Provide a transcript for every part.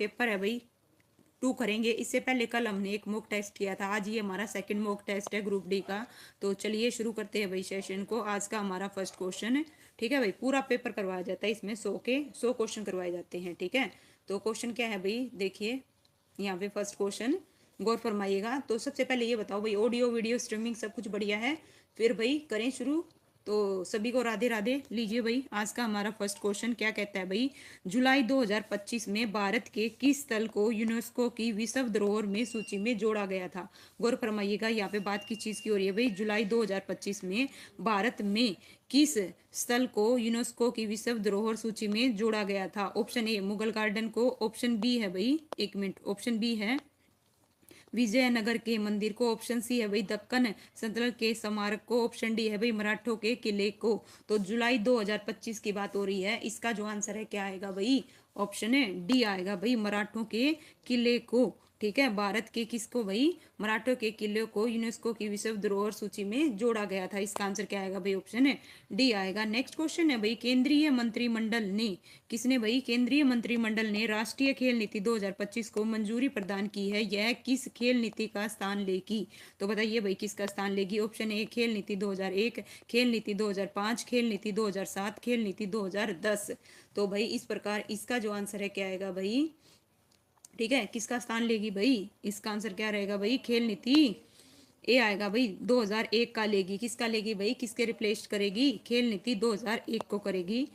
Paper है भाई 2 करेंगे। इससे पहले कल हमने एक मॉक टेस्ट किया था, आज ये हमारा सेकंड मॉक टेस्ट है ग्रुप डी का। तो चलिए शुरू करते हैं भाई सेशन को। आज का हमारा फर्स्ट क्वेश्चन है, ठीक है भाई। पूरा पेपर करवाया जाता है, इसमें 100 क्वेश्चन करवाए जाते हैं, ठीक है। तो क्वेश्चन क्या है भाई, देखिए यहाँ पे फर्स्ट क्वेश्चन गौर फरमाइएगा। तो सबसे पहले ये बताओ भाई, ऑडियो वीडियो स्ट्रीमिंग सब कुछ बढ़िया है? फिर भाई करें शुरू। तो सभी को राधे राधे। लीजिए भाई, आज का हमारा फर्स्ट क्वेश्चन क्या कहता है भाई, जुलाई 2025 में भारत के किस स्थल को यूनेस्को की विश्व धरोहर में सूची में जोड़ा गया था? गौर फरमाइएगा, यहाँ पे बात किस चीज की हो रही है भाई, जुलाई 2025 में भारत में किस स्थल को यूनेस्को की विश्व धरोहर सूची में जोड़ा गया था? ऑप्शन ए मुगल गार्डन को, ऑप्शन बी है भाई, एक मिनट, ऑप्शन बी है विजयनगर के मंदिर को, ऑप्शन सी है भाई दक्कन सल्तनत के स्मारक को, ऑप्शन डी है भाई मराठों के किले को। तो जुलाई 2025 की बात हो रही है, इसका जो आंसर है क्या आएगा भाई, ऑप्शन है डी आएगा भाई मराठों के किले को, ठीक है। भारत के किसको भाई, मराठों के किले को यूनेस्को की विश्व धरोहर सूची में जोड़ा गया था। इसका आंसर क्या आएगा भाई, ऑप्शन है डी आएगा। नेक्स्ट क्वेश्चन है भाई, केंद्रीय मंत्रिमंडल ने, किसने भाई, केंद्रीय मंत्रिमंडल ने राष्ट्रीय खेल नीति 2025 को मंजूरी प्रदान की है, यह किस खेल नीति का स्थान लेगी? तो बताइए भाई किसका स्थान लेगी? ऑप्शन ए खेल नीति 2001, खेल नीति 2005, खेल नीति 2007, खेल नीति 2010। तो भाई इस प्रकार इसका जो आंसर है क्या आएगा भाई, ठीक है, किसका स्थान लेगी भाई? इसका आंसर क्या रहेगा भाई, खेल नीति ए आएगा भाई 2001 का लेगी। किसका लेगी भाई, किसके रिप्लेस करेगी? खेल नीति 2001 को करेगी।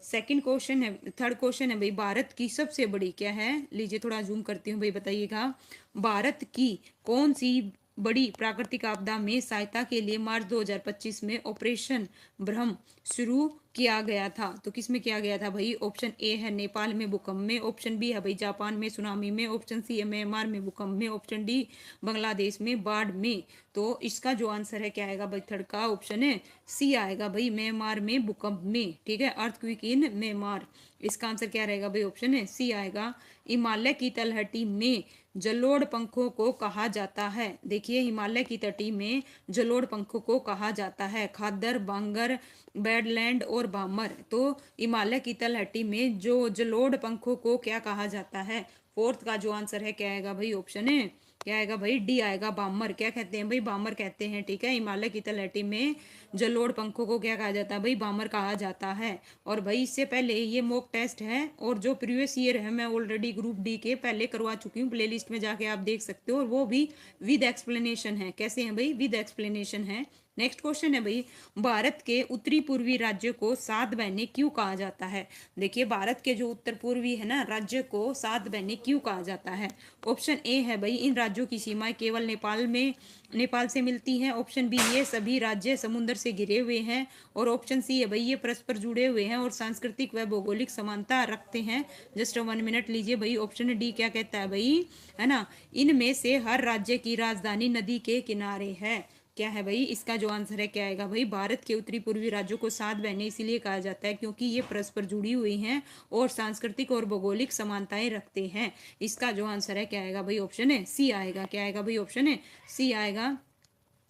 सेकंड क्वेश्चन है, थर्ड क्वेश्चन है भाई, भारत की सबसे बड़ी क्या है? लीजिए थोड़ा जूम करती हूँ भाई, बताइएगा। भारत की कौन सी बड़ी प्राकृतिक आपदा में सहायता के लिए मार्च 2025 में ऑपरेशन ब्रह्म शुरू किया गया था? तो किस में किया गया था भाई? ऑप्शन ए है नेपाल में भूकंप में, ऑप्शन बी है भाई जापान में सुनामी में, ऑप्शन सी है म्यांमार में भूकंप में, ऑप्शन डी बांग्लादेश में बाढ़ में। तो इसका जो आंसर है क्या आएगा भाई, थर्ड का ऑप्शन है सी आएगा भाई म्यांमार में भूकंप में, ठीक है, अर्थक्वेक इन म्यांमार। इसका आंसर क्या रहेगा भाई, ऑप्शन है सी आएगा। हिमालय की तलहटी में जलोढ़ पंखों को कहा जाता है, देखिए हिमालय की तटी में जलोढ़ पंखों को कहा जाता है, खादर, बांगर, बैडलैंड और बामर। तो हिमालय की तलहटी में जो जलोढ़ पंखों को क्या कहा जाता है? फोर्थ का जो आंसर है क्या आएगा भाई, ऑप्शन है क्या आएगा भाई, डी आएगा बामर। क्या कहते हैं भाई, बामर कहते हैं, ठीक है। हिमालय की तलहटी में जलोढ़ पंखों को क्या कहा जाता है भाई, बामर कहा जाता है। और भाई इससे पहले ये मॉक टेस्ट है, और जो प्रीवियस ईयर है मैं ऑलरेडी ग्रुप डी के पहले करवा चुकी हूँ, प्लेलिस्ट में जाके आप देख सकते हो, और वो भी विद एक्सप्लेनेशन है। कैसे हैं भाई, विद एक्सप्लेनेशन है। नेक्स्ट क्वेश्चन है भाई, भारत के उत्तरी पूर्वी राज्य को सात बहनें क्यों कहा जाता है? देखिए भारत के जो उत्तर पूर्वी है ना राज्य को सात बहनें क्यों कहा जाता है? ऑप्शन ए है भाई इन राज्यों की सीमाएं केवल नेपाल से मिलती हैं, ऑप्शन बी ये सभी राज्य समुद्र से घिरे हुए हैं, और ऑप्शन सी है भाई ये परस्पर जुड़े हुए हैं और सांस्कृतिक व भौगोलिक समानता रखते हैं। जस्ट 1 मिनट लीजिए भाई, ऑप्शन डी क्या कहता है भाई, है ना, इनमें से हर राज्य की राजधानी नदी के किनारे है। क्या है भाई, इसका जो आंसर है क्या आएगा भाई, भारत के उत्तरी पूर्वी राज्यों को सात बहनें इसीलिए कहा जाता है क्योंकि ये परस्पर जुड़ी हुई हैं और सांस्कृतिक और भौगोलिक समानताएं रखते हैं। इसका जो आंसर है क्या आएगा भाई, ऑप्शन है सी आएगा। क्या आएगा भाई, ऑप्शन है सी आएगा।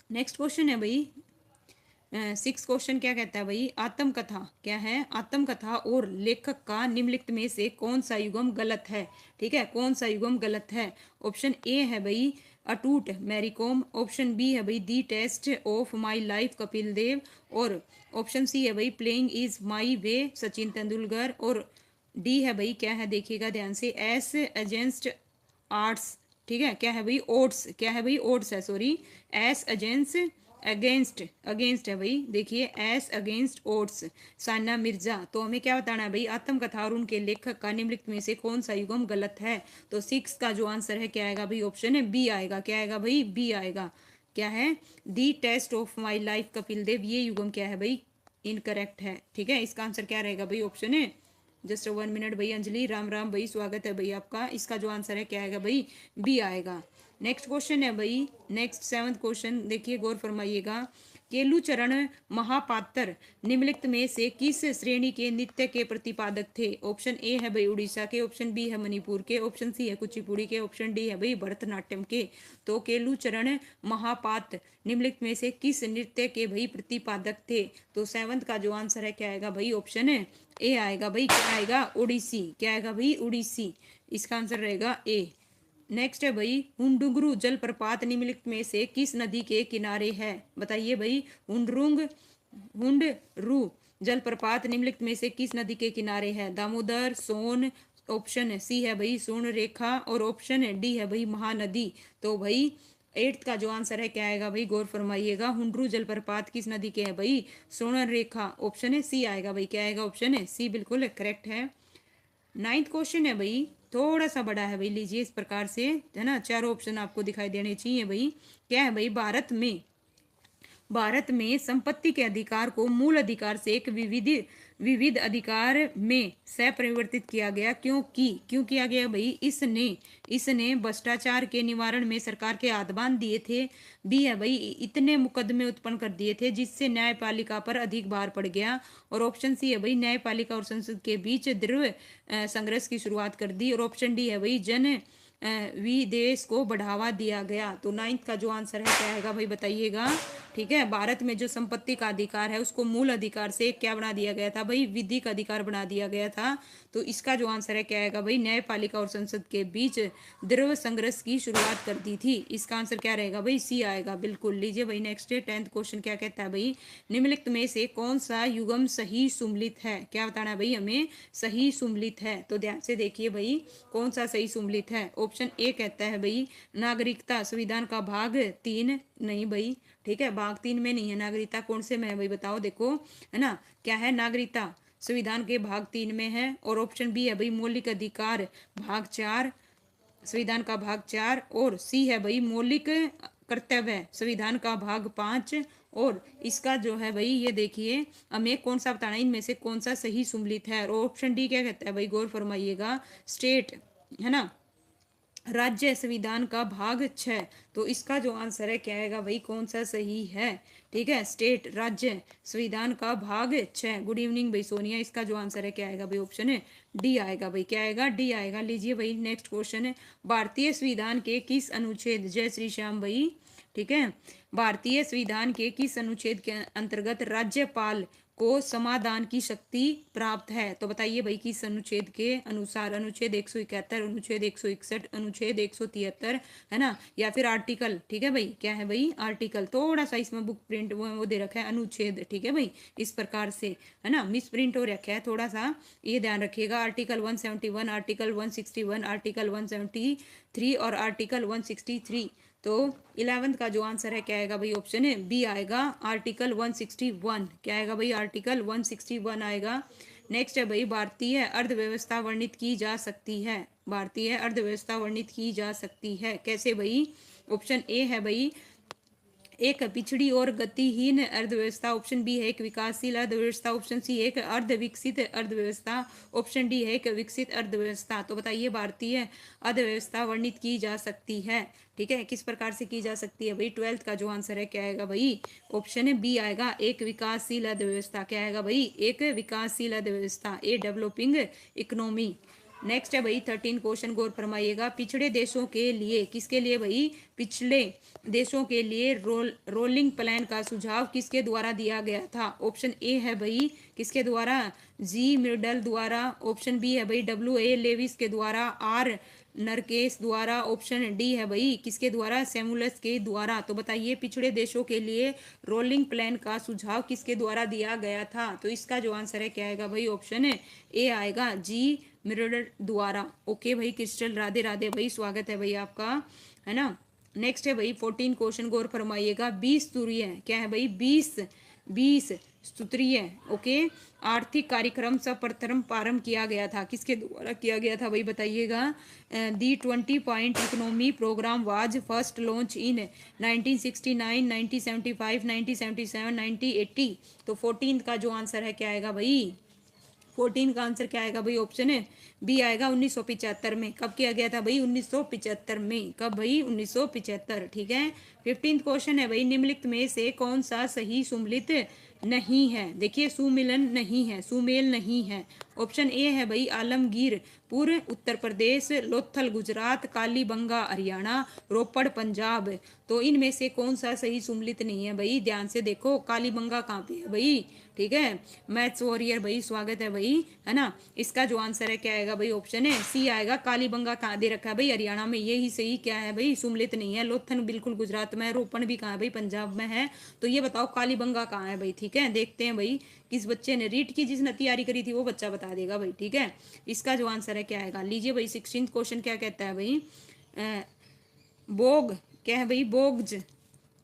नेक्स्ट क्वेश्चन है भाई, सिक्स क्वेश्चन क्या कहता है भाई, आत्मकथा क्या है, आत्मकथा और लेखक का निम्नलिखित में से कौन सा युगम गलत है? ठीक है, कौन सा युगम गलत है? ऑप्शन ए है भाई अटूट मैरी कॉम, ऑप्शन बी है भाई the test of my life Kapil Dev, और ऑप्शन सी है भाई playing is my way Sachin Tendulkar, और डी है भाई क्या है, देखिएगा ध्यान से, एस अगेंस्ट आर्ट्स, ठीक है, क्या है भाई ओट्स, क्या है भाई ओट्स है, सॉरी, एस अगेंस्ट अगेंस्ट है भाई, देखिए एस अगेंस्ट ओट्स सान्या मिर्जा। तो हमें क्या बताना है भाई, आत्मकथा और उनके लेखक का निम्नलिखित में से कौन सा युगम गलत है? तो सिक्स का जो आंसर है क्या आएगा भाई, ऑप्शन है बी आएगा। क्या आएगा भाई, बी आएगा। क्या है, the test of my life Kapil Dev, ये युगम क्या है भाई, इनकरेक्ट है, ठीक है। इसका आंसर क्या रहेगा भाई, ऑप्शन है, जस्ट 1 मिनट भाई, अंजलि राम राम भाई, स्वागत है भाई आपका। इसका जो आंसर है क्या आएगा भाई, बी आएगा। नेक्स्ट क्वेश्चन है भाई, नेक्स्ट 7th क्वेश्चन, देखिए गौर फरमाइएगा। केलुचरण महापात्र निम्नलिखित में से किस श्रेणी के नृत्य के प्रतिपादक थे? ऑप्शन ए है भाई उड़ीसा के, ऑप्शन बी है मणिपुर के, ऑप्शन सी है कुचिपुड़ी के, ऑप्शन डी है भाई भरतनाट्यम के। तो केलुचरण महापात्र निम्नलिखित में से किस नृत्य के भाई प्रतिपादक थे? तो 7th का जो आंसर है क्या आएगा भाई, ऑप्शन है ए आएगा भाई, क्या आएगा, ओडिसी। क्या आएगा भाई, ओडिसी। इसका आंसर रहेगा ए। नेक्स्ट है भाई, हुंडुंगरू जलप्रपात निम्नलिखित में से किस नदी के किनारे है? बताइए भाई, हुंडरू जलप्रपात निम्नलिखित में से किस नदी के किनारे है? दामोदर, सोन, ऑप्शन सी है भाई स्वर्ण रेखा, और ऑप्शन डी है भाई महानदी। तो भाई 8th का जो आंसर है क्या आएगा भाई, गौर फरमाइएगा। हुंडरू जलप्रपात किस नदी के है भाई? स्वर्ण रेखा। ऑप्शन है सी आएगा भाई, क्या आएगा? ऑप्शन है सी बिल्कुल करेक्ट है। 9th क्वेश्चन है भाई, थोड़ा सा बड़ा है भाई, लीजिए इस प्रकार से, है ना, चारों ऑप्शन आपको दिखाई देने चाहिए भाई। क्या है भाई, भारत में संपत्ति के अधिकार को मूल अधिकार से एक विविध अधिकार में परिवर्तित किया गया। क्यों किया गया भाई? इसने भ्रष्टाचार के निवारण में सरकार के हाथ बांध दिए थे। बी है भाई, इतने मुकदमे उत्पन्न कर दिए थे जिससे न्यायपालिका पर अधिक भार पड़ गया। और ऑप्शन सी है भाई, न्यायपालिका और संसद के बीच दृढ़ संघर्ष की शुरुआत कर दी। और ऑप्शन डी है भाई, विदेश को बढ़ावा दिया गया। तो 9th का जो आंसर है क्या आएगा भाई, बताइएगा। ठीक है, भारत में जो संपत्ति का अधिकार है उसको मूल अधिकार से क्या बना दिया गया था भाई? विधिक अधिकार बना दिया गया था। तो इसका जो आंसर है क्या आएगा भाई, न्यायपालिका और संसद के बीच दृढ़ संघर्ष की शुरुआत कर दी थी। इसका आंसर क्या रहेगा भाई? सी आएगा बिल्कुल। लीजिए भाई नेक्स्ट 10th क्वेश्चन क्या कहता है भाई, निम्नलिखित में से कौन सा युग्म सही सुमलित है? क्या बताना है भाई हमें? सही सुमलित है। तो ध्यान से देखिए भाई, कौन सा सही सुमलित है? ऑप्शन ए कहता है भाई, नागरिकता संविधान का भाग 3 नहीं भाई, ठीक है, भाग 3 में नहीं है नागरिकता। कौन से में है भाई, बताओ। देखो, है ना, क्या है, नागरिकता संविधान के भाग 3 में है। और ऑप्शन बी है भाई, मौलिक अधिकार भाग 4, संविधान का भाग 4। और सी है भाई, मौलिक कर्तव्य संविधान का भाग 5। और इसका जो है भाई, ये देखिए हमें कौन सा बताना है, इनमें से कौन सा सही सुमलित है। और ऑप्शन डी क्या कहता है भाई, गौर फरमाइएगा, स्टेट, है ना, राज्य संविधान का भाग 6। तो इसका जो आंसर है क्या आएगा भाई, कौन सा सही है? ठीक है, स्टेट राज्य संविधान का भाग 6। गुड इवनिंग भाई सोनिया। इसका जो आंसर है क्या आएगा भाई, ऑप्शन है डी आएगा भाई, क्या आएगा? डी आएगा। लीजिए भाई नेक्स्ट क्वेश्चन है, भारतीय संविधान के किस अनुच्छेद, जय श्री श्याम भाई, ठीक है, भारतीय संविधान के किस अनुच्छेद के अंतर्गत राज्यपाल को समाधान की शक्ति प्राप्त है? तो बताइए भाई, किस अनुच्छेद के अनुसार? अनुच्छेद 171, अनुच्छेद 161, अनुच्छेद 173, है ना, या फिर आर्टिकल। ठीक है भाई, क्या है भाई? आर्टिकल। थोड़ा सा इसमें बुक प्रिंट वो दे रखा है अनुच्छेद, ठीक है भाई, इस प्रकार से, है ना, मिस प्रिंट हो रखा है, थोड़ा सा ये ध्यान रखिएगा। आर्टिकल 171, आर्टिकल 161, आर्टिकल 173 और आर्टिकल 163। तो 11th का जो आंसर है क्या आएगा भाई, ऑप्शन है बी आएगा, आर्टिकल 161। क्या आएगा भाई? आर्टिकल 161 आएगा। नेक्स्ट है भाई, भारतीय अर्थव्यवस्था वर्णित की जा सकती है। भारतीय अर्थव्यवस्था वर्णित की जा सकती है कैसे भाई? ऑप्शन ए है भाई, एक पिछड़ी और गतिहीन अर्थव्यवस्था। ऑप्शन बी है एक विकासशील अर्थव्यवस्था। ऑप्शन सी है एक अर्ध विकसित अर्थव्यवस्था। ऑप्शन डी है एक विकसित अर्थव्यवस्था। तो बताइए, भारतीय अर्थव्यवस्था वर्णित की जा सकती है, ठीक है, किस प्रकार से की जा सकती है भाई? 12th का जो आंसर है क्या आएगा भाई? ऑप्शन है बी आएगा, एक विकासशील अर्थव्यवस्था। क्या आएगा भाई? एक विकासशील अर्थव्यवस्था, ए डेवलपिंग इकोनॉमी। नेक्स्ट है भाई 13 क्वेश्चन, गौर फरमाइएगा। पिछड़े देशों के लिए, किसके लिए भाई? पिछले देशों के लिए रोलिंग प्लान का सुझाव किसके द्वारा दिया गया था? ऑप्शन ए है भाई, किसके द्वारा? जी मिर्डल द्वारा। ऑप्शन बी है भाई, W.A. लेविस के द्वारा। आर नरकेश द्वारा। ऑप्शन डी है भाई, किसके द्वारा? सेमुलस के द्वारा। तो बताइए, पिछड़े देशों के लिए रोलिंग प्लान का सुझाव किसके द्वारा दिया गया था? तो इसका जो आंसर है क्या आएगा भाई? ऑप्शन है ए आएगा, जी मिरर द्वारा। ओके भाई क्रिस्टल, राधे राधे भाई, स्वागत है भाई आपका, है ना। नेक्स्ट है भाई 14 क्वेश्चन, गौर फरमाइएगा। 20 स्तरीय, क्या है भाई? 20 स्तरीय, ओके, आर्थिक कार्यक्रम सर्वप्रथम प्रारंभ किया गया था, किसके द्वारा किया गया था भाई? बताइएगा। The 20 point economy programme was first launch in 1969, 1975, 1977, 1980। तो 14 का जो आंसर है क्या आएगा भाई? 14 का आंसर क्या आएगा भाई? ऑप्शन है बी आएगा, 1975 में। कब किया गया था भाई? 1975 में। कब भाई? 1975, ठीक है। 15th क्वेश्चन है भाई, निम्नलिखित में से कौन सा सही सुमेलित नहीं है? देखिए, सुमिलन नहीं है, सुमेल नहीं है। ऑप्शन ए है भाई आलमगीरपुर उत्तर प्रदेश, लोथल गुजरात, कालीबंगा हरियाणा, रोपड़ पंजाब। तो इनमें से कौन सा सही सुमलित नहीं है भाई, ध्यान से देखो। कालीबंगा कहाँ पे है भाई, ठीक है। मैथ्स वॉरियर भाई स्वागत है भाई, है ना। इसका जो आंसर है क्या आएगा भाई, ऑप्शन है सी आएगा। कालीबंगा कहाँ दे रखा है भाई, हरियाणा में, ये ही सही क्या है भाई, सुमलित नहीं है। लोथन बिल्कुल गुजरात में है, रोपण भी कहाँ है भाई, पंजाब में है। तो ये बताओ कालीबंगा कहाँ है भाई, ठीक है। देखते हैं भाई किस बच्चे ने, रीट की जिसने तैयारी करी थी वो बच्चा बता देगा भाई, ठीक है। इसका जो आंसर है क्या आएगा, लीजिए भाई 16 क्वेश्चन क्या कहता है भाई, बोग क्या है भाई, बोग्ज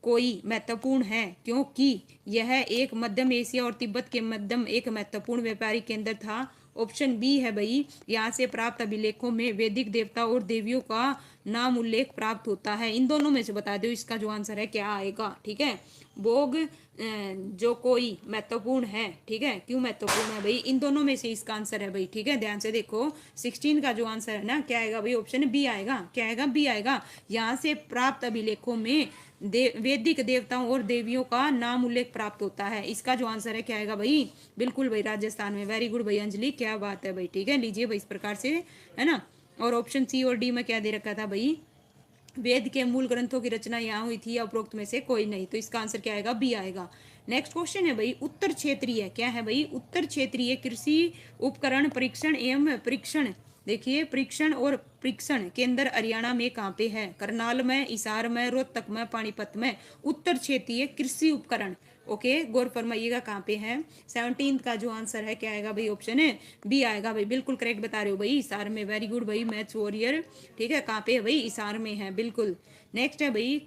कोई महत्वपूर्ण है क्योंकि यह एक मध्यम एशिया और तिब्बत के मध्यम एक महत्वपूर्ण व्यापारिक केंद्र था। ऑप्शन बी है भाई, यहाँ से प्राप्त अभिलेखों में वैदिक देवता और देवियों का नाम उल्लेख प्राप्त होता है। इन दोनों में से बता दो इसका जो आंसर है क्या आएगा, ठीक है। बोग जो कोई महत्वपूर्ण है, ठीक है। क्यों महत्वपूर्ण है भाई, इन दोनों में से इसका आंसर है भाई, ठीक है। ध्यान से देखो 16 का जो आंसर है ना क्या आएगा भाई, ऑप्शन बी आएगा। क्या आएगा, बी आएगा। यहाँ से प्राप्त अभिलेखों में वैदिक देवताओं और देवियों का नाम उल्लेख प्राप्त होता है। इसका जो आंसर है क्या आएगा भाई, बिल्कुल भाई राजस्थान में। वेरी गुड भाई अंजलि, क्या बात है भाई, ठीक है। लीजिए भाई इस प्रकार से, है ना। और ऑप्शन सी और डी में क्या दे रखा था भाई, वेद के मूल ग्रंथों की रचना यहाँ हुई थी, उपरोक्त में से कोई नहीं। तो इसका आंसर क्या आएगा, बी आएगा। नेक्स्ट क्वेश्चन है भाई उत्तर क्षेत्रीय, क्या है भाई, उत्तर क्षेत्रीय कृषि उपकरण परीक्षण एवं परीक्षण, देखिए परीक्षण और परीक्षण केंद्र हरियाणा में कहाँ पे है, करनाल में, हिसार में, रोहतक में, पानीपत में। उत्तर क्षेत्रीय कृषि उपकरण, ओके, गौर फरमाइएगा कहाँ पे है। 17 का जो आंसर है क्या आएगा भाई, ऑप्शन है बी आएगा भाई, बिल्कुल करेक्ट बता रहे हो भाई, हिसार में। वेरी गुड भाई मैथ्स वॉरियर, ठीक है। कहाँ पे है भाई, हिसार में है, बिल्कुल। नेक्स्ट है भाई,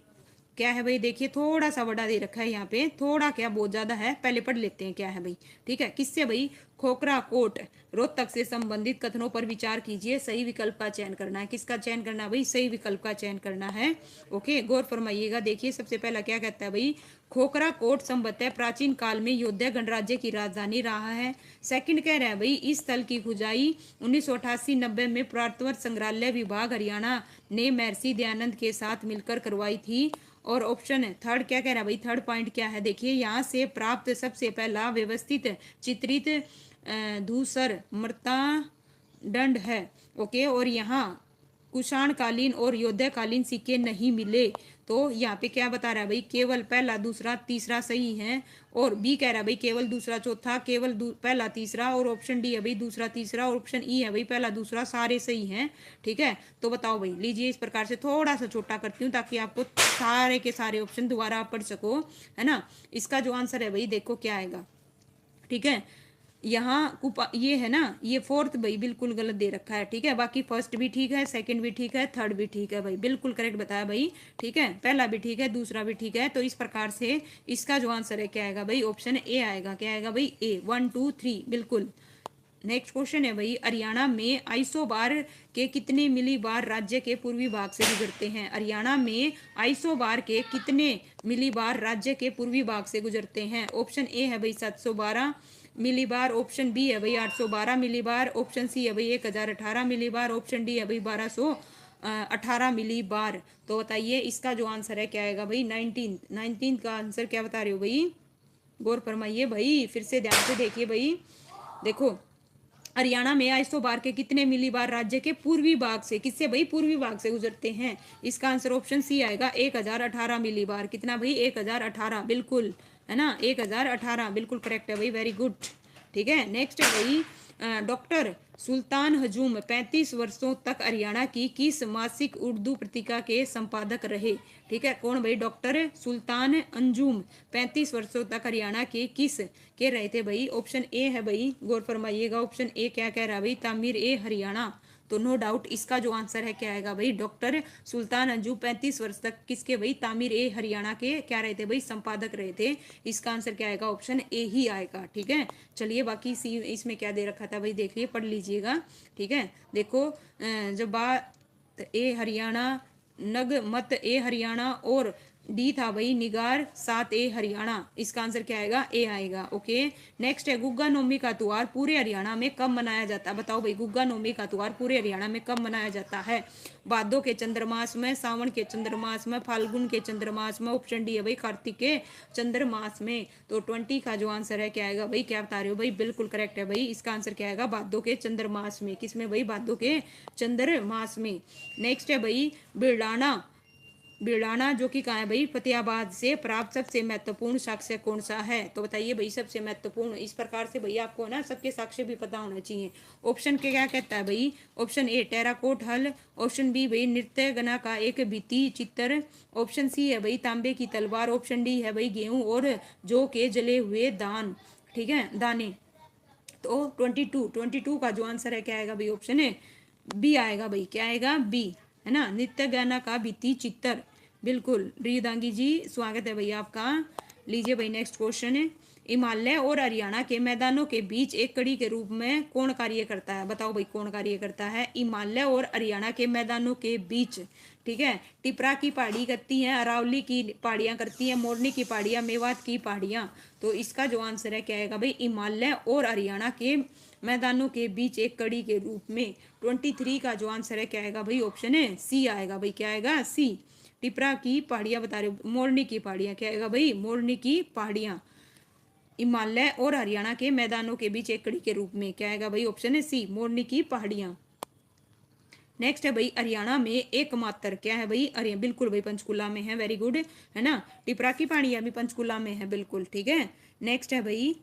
क्या है भाई, देखिए थोड़ा सा बड़ा दे रखा है यहाँ पे, थोड़ा क्या बहुत ज्यादा है, पहले पढ़ लेते हैं क्या है भाई, ठीक है। किससे भाई, खोखरा कोट रोहतक से संबंधित कथनों पर विचार कीजिए, सही विकल्प का चयन करना है। किसका चयन करना है भाई, सही विकल्प का चयन करना है, ओके। गौर फरमाइएगा, देखिए सबसे पहला क्या कहता है भाई, खोखरा कोट संभवतः प्राचीन काल में योद्धा गणराज्य की राजधानी रहा है। सेकंड कह रहा है भाई, इस स्थल की खुदाई 1988-90 में पुरातत्व संग्रहालय विभाग हरियाणा ने महर्षि दयानंद के साथ मिलकर करवाई थी। और ऑप्शन थर्ड क्या कह रहा है भाई, थर्ड पॉइंट क्या है, देखिए यहाँ से प्राप्त सबसे पहला व्यवस्थित चित्रित धूसर मृतादंड है, ओके। और यहाँ कुषाण कालीन और योद्धा कालीन सिक्के नहीं मिले। तो यहाँ पे क्या बता रहा है भाई, केवल पहला दूसरा तीसरा सही है। और बी कह रहा है भाई केवल दूसरा चौथा, केवल पहला तीसरा। और ऑप्शन डी है भाई दूसरा तीसरा। और ऑप्शन ई है भाई पहला दूसरा, सारे सही हैं, ठीक है। तो बताओ भाई, लीजिए इस प्रकार से थोड़ा सा छोटा करती हूँ ताकि आपको सारे के सारे ऑप्शन दोबारा पढ़ सको, है ना। इसका जो आंसर है भाई देखो क्या आएगा, ठीक है। यहाँ ये है ना, ये फोर्थ भाई बिल्कुल गलत दे रखा है, ठीक है। बाकी फर्स्ट भी ठीक है, सेकंड भी ठीक है, थर्ड भी ठीक है भाई, बिल्कुल करेक्ट बताया भाई, ठीक है। पहला भी ठीक है, दूसरा भी ठीक है। तो इस प्रकार से इसका जो आंसर है क्या आएगा भाई, ऑप्शन ए आएगा। क्या आएगा भाई, ए, 1 2 3 बिल्कुल। नेक्स्ट क्वेश्चन है भाई, हरियाणा में आइसोबार के कितने मिली बार राज्य के पूर्वी भाग से गुजरते हैं। हरियाणा में आइसोबार के कितने मिली बार राज्य के पूर्वी भाग से गुजरते हैं। ऑप्शन ए है भाई 712 मिली बार, ऑप्शन बी है भाई 812 मिली बार, ऑप्शन सी है भाई 1018 मिली बार, ऑप्शन डी है भाई 1218 मिली बार। तो बताइए इसका जो आंसर है क्या आएगा भाई, 19 का आंसर क्या बता रहे हो भाई, गौर फरमाइए भाई, फिर से ध्यान से देखिए भाई। देखो हरियाणा में आइसोबार के कितने मिली बार राज्य के पूर्वी भाग से, किससे भाई, पूर्वी भाग से गुजरते हैं। इसका आंसर ऑप्शन सी आएगा 1018 मिली बार। कितना भाई, 1018 बिल्कुल, है ना, 1018 बिल्कुल करेक्ट है भाई, वेरी गुड, ठीक है। नेक्स्ट है भाई, डॉक्टर सुल्तान हजूम 35 वर्षों तक हरियाणा की किस मासिक उर्दू पत्रिका के संपादक रहे, ठीक है। कौन भाई, डॉक्टर सुल्तान अंजुम 35 वर्षों तक हरियाणा के किस के रहे थे भाई। ऑप्शन ए है भाई, गौर फरमाइएगा, ऑप्शन ए क्या कह रहा है भाई, तामीर ए हरियाणा। तो नो डाउट इसका जो आंसर है क्या आएगा भाई, डॉक्टर सुल्तान अंजू 35 वर्ष तक किसके भाई, तामीर ए हरियाणा के क्या रहे थे भाई, संपादक रहे थे। इसका आंसर क्या आएगा, ऑप्शन ए ही आएगा, ठीक है। चलिए बाकी सी इसमें क्या दे रखा था भाई, देख लिए, पढ़ लीजिएगा, ठीक है। देखो जब बात ए हरियाणा, नग मत ए हरियाणा और डी था भाई निगार, 7 ए हरियाणा। इसका आंसर क्या आएगा? ए आएगा। ओके, नेक्स्ट है गुग्गा नौमी का त्योहार पूरे हरियाणा में कब मनाया जाता है? बताओ भाई, गुग्गा नौमी का त्योहार पूरे हरियाणा में कब मनाया जाता है? भादो के चंद्रमास में, सावन के चंद्रमास में, फाल्गुन के चंद्रमास में। ऑप्शन डी है भाई कार्तिक के चंद्रमास में। तो 20 का जो आंसर है क्या आएगा भाई? क्या बता रहे हो भाई? बिल्कुल करेक्ट है भाई, इसका आंसर क्या आएगा? भादो के चंद्रमास में। किसमें भाई? भादो के चंद्रमास में। नेक्स्ट है भाई बिरलाना। बिरलाना जो कि कहाँ है भाई? फतेहाबाद से प्राप्त सबसे महत्वपूर्ण साक्ष्य कौन सा है? तो बताइए भाई, सबसे महत्वपूर्ण। इस प्रकार से भाई आपको ना सबके साक्ष्य भी पता होना चाहिए। ऑप्शन के क्या कहता है भाई? ऑप्शन ए टेराकोट हल, ऑप्शन बी भाई नृत्य गना का एक भित्ति चित्र, ऑप्शन सी है भाई तांबे की तलवार, ऑप्शन डी है भाई गेहूं और जौ के जले हुए दान, ठीक है, दाने। तो 22 का जो आंसर है क्या आएगा भाई? ऑप्शन है बी आएगा भाई। क्या आएगा? बी, है ना, नित्य गाना का भित्ति चित्र। बिल्कुल रिदांगी जी, स्वागत है भैया आपका। लीजिए भाई नेक्स्ट क्वेश्चन है, हिमालय और हरियाणा के मैदानों के बीच एक कड़ी के रूप में कौन कार्य करता है? बताओ भाई कौन कार्य करता है? हिमालय और हरियाणा के मैदानों के बीच, ठीक है, टिपरा की पहाड़ी करती है, अरावली की पहाड़ियां करती है, मोरनी की पहाड़ियां, मेवात की पहाड़ियां। तो इसका जो आंसर है क्या आएगा भाई? हिमालय और हरियाणा के मैदानों के बीच एक कड़ी के रूप में। 23 का जो आंसर है क्या आएगा भाई? ऑप्शन है सी आएगा भाई। क्या आएगा? सी। टिपरा की पहाड़ियां बता रहे हो, मोरनी की पहाड़ियां। क्या आएगा भाई? मोरनी की पहाड़ियां हिमालय और हरियाणा के मैदानों के बीच एक कड़ी के रूप में। क्या आएगा भाई? ऑप्शन है सी, मोरनी की पहाड़ियां। नेक्स्ट है भाई हरियाणा में एकमात्र, क्या है भाई? अरे बिल्कुल भाई पंचकुला में है, वेरी गुड, है ना। टिपरा की पहाड़ियां भी पंचकुला में है, बिल्कुल ठीक है। नेक्स्ट है भाई,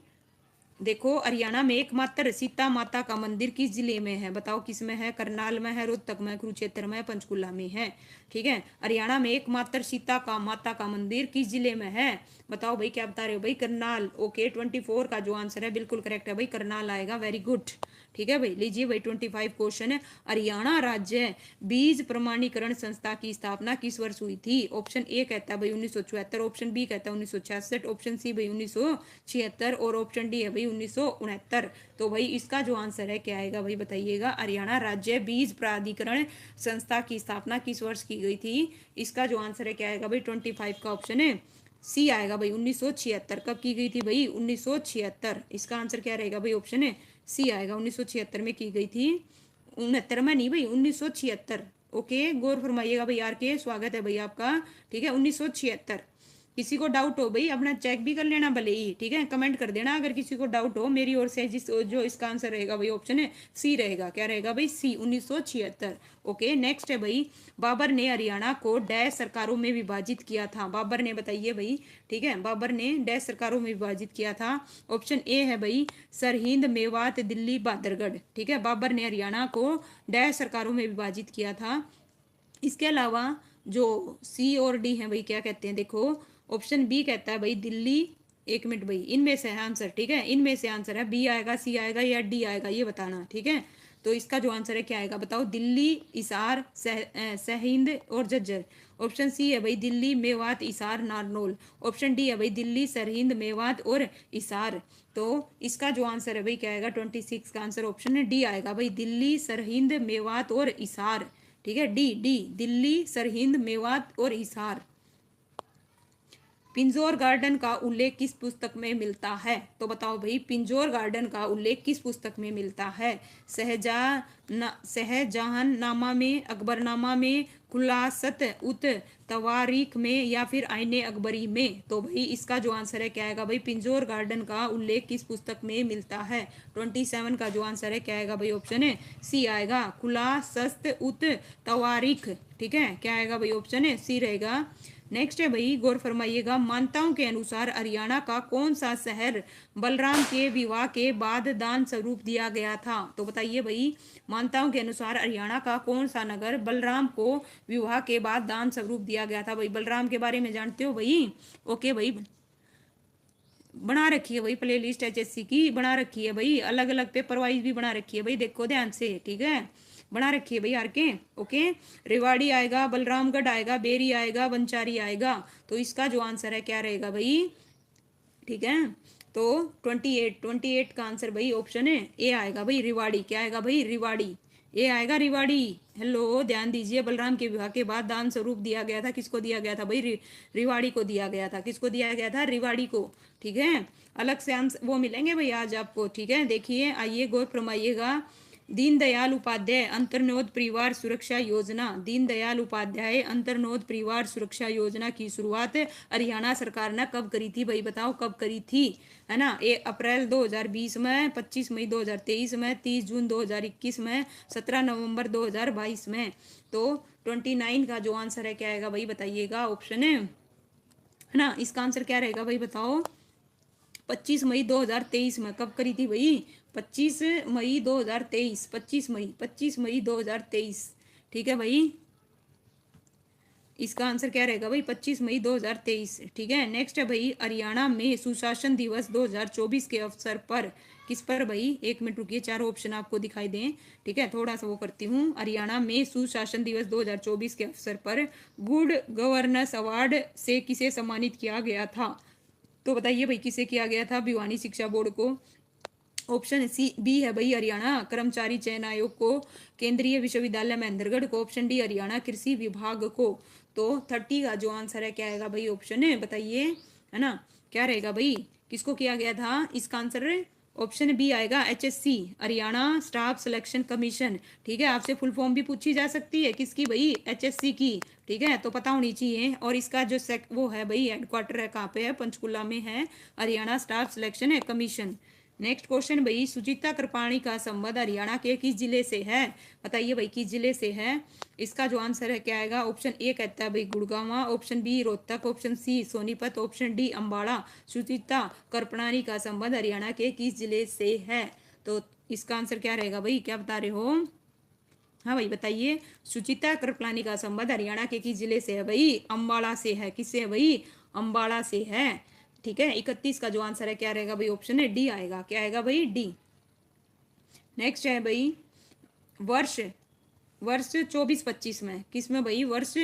देखो हरियाणा में एकमात्र सीता माता का मंदिर किस जिले में है? बताओ किस में है? करनाल में है, रोहतक में, कुरुक्षेत्र में, पंचकुला में है, ठीक है। हरियाणा में एकमात्र सीता का माता का मंदिर किस जिले में है? बताओ भाई, क्या बता रहे हो भाई? करनाल। ओके, 24 का जो आंसर है बिल्कुल करेक्ट है भाई, करनाल आएगा, वेरी गुड, ठीक है भाई। लीजिए भाई 25 क्वेश्चन है, हरियाणा राज्य बीज प्रमाणीकरण संस्था की स्थापना किस वर्ष हुई थी? ऑप्शन ए कहता है भाई 1974, ऑप्शन बी कहता है 1966, ऑप्शन सी भाई 1976 और ऑप्शन डी है भाई 1969। तो भाई इसका जो आंसर है क्या आएगा भाई? बताइएगा। हरियाणा राज्य बीज प्राधिकरण संस्था की स्थापना किस वर्ष की गई थी? इसका जो आंसर है क्या आएगा भाई? 25 का ऑप्शन है सी आएगा भाई, 1976। कब की गई थी भाई? 1976। इसका आंसर क्या रहेगा भाई? ऑप्शन है सी आएगा, 1976 में की गई थी। 69 में नहीं भाई, 1976। ओके, गौर फरमाइएगा भाई। आर के स्वागत है भाई आपका, ठीक है, 1976। किसी को डाउट हो भाई अपना चेक भी कर लेना भले ही, ठीक है, कमेंट कर देना अगर किसी को डाउट हो मेरी ओर से। जिस जो इसका आंसर रहेगा भाई ऑप्शन है सी रहेगा। क्या रहेगा भाई? सी, 1976। ओके, नेक्स्ट है भाई, बाबर ने हरियाणा को डैश सरकारों में विभाजित किया था? बाबर ने, बताइए भाई, ठीक है, बाबर ने डैश सरकारों में विभाजित किया था? ऑप्शन ए है भाई सरहिंद, मेवात, दिल्ली, बहादुरगढ़, ठीक है। बाबर ने हरियाणा को डैश सरकारों में विभाजित किया था। इसके अलावा जो सी और डी है भाई क्या कहते हैं? देखो ऑप्शन बी कहता है भाई दिल्ली, एक मिनट भाई, इनमें से है आंसर, ठीक है, इनमें से आंसर है, बी आएगा, सी आएगा या डी आएगा, ये बताना, ठीक है। तो इसका जो आंसर है क्या आएगा? बताओ। दिल्ली, इसार, सरहिंद और झज्जर। ऑप्शन सी है भाई दिल्ली, मेवात, इसार, नारनौल। ऑप्शन डी है भाई दिल्ली, सरहिंद, मेवात और इसार। तो इसका जो आंसर है भाई क्या आएगा? 26 का आंसर ऑप्शन है डी आएगा भाई, दिल्ली, सरहिंद, मेवात और इसार, ठीक है, डी, डी, दिल्ली, सरहिंद, मेवात और हिसार। पिंजौर गार्डन का उल्लेख किस पुस्तक में मिलता है? तो बताओ भाई, पिंजौर गार्डन का उल्लेख किस पुस्तक में मिलता है? शहजहाननामा में, अकबरनामा में, खुलासत उत तवारीख में या फिर आईने अकबरी में? तो भाई इसका जो आंसर है क्या आएगा भाई? पिंजौर गार्डन का उल्लेख किस पुस्तक में मिलता है? 27 का जो आंसर है क्या आएगा भाई? ऑप्शन है सी आएगा, खुलासत उत तवारीख, ठीक है। क्या आएगा भाई? ऑप्शन है सी रहेगा। नेक्स्ट है भाई, गौर फरमाइएगा, मान्यताओं के अनुसार हरियाणा का कौन सा शहर बलराम के विवाह के बाद दान स्वरूप दिया गया था? तो बताइए भाई, मान्यताओं के अनुसार हरियाणा का कौन सा नगर बलराम को विवाह के बाद दान स्वरूप दिया गया था? भाई बलराम के बारे में जानते हो भाई? ओके भाई, बना रखी है भाई प्ले लिस्ट HSC की, बना रखी है भाई, अलग अलग पेपर वाइज भी बना रखी है भाई, देखो ध्यान से, ठीक है, बना रखी है भाई आर के। ओके, रेवाड़ी आएगा, बलरामगढ़ आएगा, बेरी आएगा, बंचारी आएगा। तो इसका जो आंसर है क्या रहेगा भाई? ठीक है, तो 28 का आंसर भाई ऑप्शन है ए आएगा भाई, रिवाड़ी। क्या आएगा भाई? रिवाड़ी। ए आएगा रिवाड़ी। हेलो, ध्यान दीजिए, बलराम के विवाह के बाद दान स्वरूप दिया गया था, किसको दिया गया था भाई? रिवाड़ी को दिया गया था। किसको दिया गया था? रिवाड़ी को। ठीक है, अलग से आंसर वो मिलेंगे भाई आज आपको। ठीक है, देखिए, आइए गौर फरमाइएगा। दीनदयाल उपाध्याय अंतर्नोद परिवार सुरक्षा योजना, दीनदयाल उपाध्याय अंतर्नोद परिवार सुरक्षा योजना की शुरुआत हरियाणा सरकार ने कब करी थी भाई? बताओ कब करी थी, है ना? 1 अप्रैल 2020 में, 25 मई 2023 में, 30 जून 2021 में, 17 नवंबर 2022 में। तो 29 का जो आंसर है क्या आएगा भाई? बताइएगा, ऑप्शन है ना? इसका आंसर क्या रहेगा भाई? बताओ। 25 मई 2023 में कब करी थी भाई? 25 मई 2023, 25 मई 2023। ठीक है भाई, इसका आंसर क्या रहेगा भाई? 25 मई 2023। ठीक है, नेक्स्ट है भाई, हरियाणा में सुशासन दिवस 2024 के अवसर पर, किस पर भाई? 1 मिनट रुकिए, चारों ऑप्शन आपको दिखाई दें। ठीक है, थोड़ा सा वो करती हूँ। हरियाणा में सुशासन दिवस 2024 के अवसर पर गुड गवर्नेंस अवार्ड से किसे सम्मानित किया गया था? तो बताइए भाई, किसे किया गया था? भिवानी शिक्षा बोर्ड को। ऑप्शन सी बी है भाई, हरियाणा कर्मचारी चयन आयोग को। केंद्रीय विश्वविद्यालय महेंद्रगढ़ को। ऑप्शन डी, हरियाणा कृषि विभाग को। तो 30 का जो आंसर है क्या आएगा भाई? ऑप्शन है, बताइए, है ना? क्या रहेगा भाई? किसको किया गया था? इसका आंसर ऑप्शन बी आएगा, HSC, Haryana staff selection commission. ठीक है, आपसे फुल फॉर्म भी पूछी जा सकती है, किसकी भाई? HSC की। ठीक है, तो पता होनी चाहिए। और इसका जो वो है भाई, हेडक्वार्टर है कहाँ पे है? पंचकुला में है, हरियाणा स्टाफ सिलेक्शन है कमीशन। नेक्स्ट क्वेश्चन भाई, सुचिता कृपाणी का संबंध हरियाणा के किस जिले से है? बताइए भाई, किस जिले से है? इसका जो आंसर है क्या आएगा? ऑप्शन ए कहता है भाई Gurgaon, option B Rohtak, option C Sonipat, option D Ambala. Suchita Kripalani का संबंध हरियाणा के किस जिले से है? तो इसका आंसर क्या रहेगा भाई? क्या बता रहे हो? हाँ भाई बताइए। सुचिता कृपलानी का संबंध हरियाणा के किस जिले से है भाई? अंबाला से है। किससे है भाई? अंबाला से है। ठीक है, 31 का जो आंसर है क्या रहेगा भाई? ऑप्शन है डी आएगा। क्या आएगा भाई? डी। नेक्स्ट है भाई, वर्ष वर्ष 24-25 में, किस में भाई? वर्ष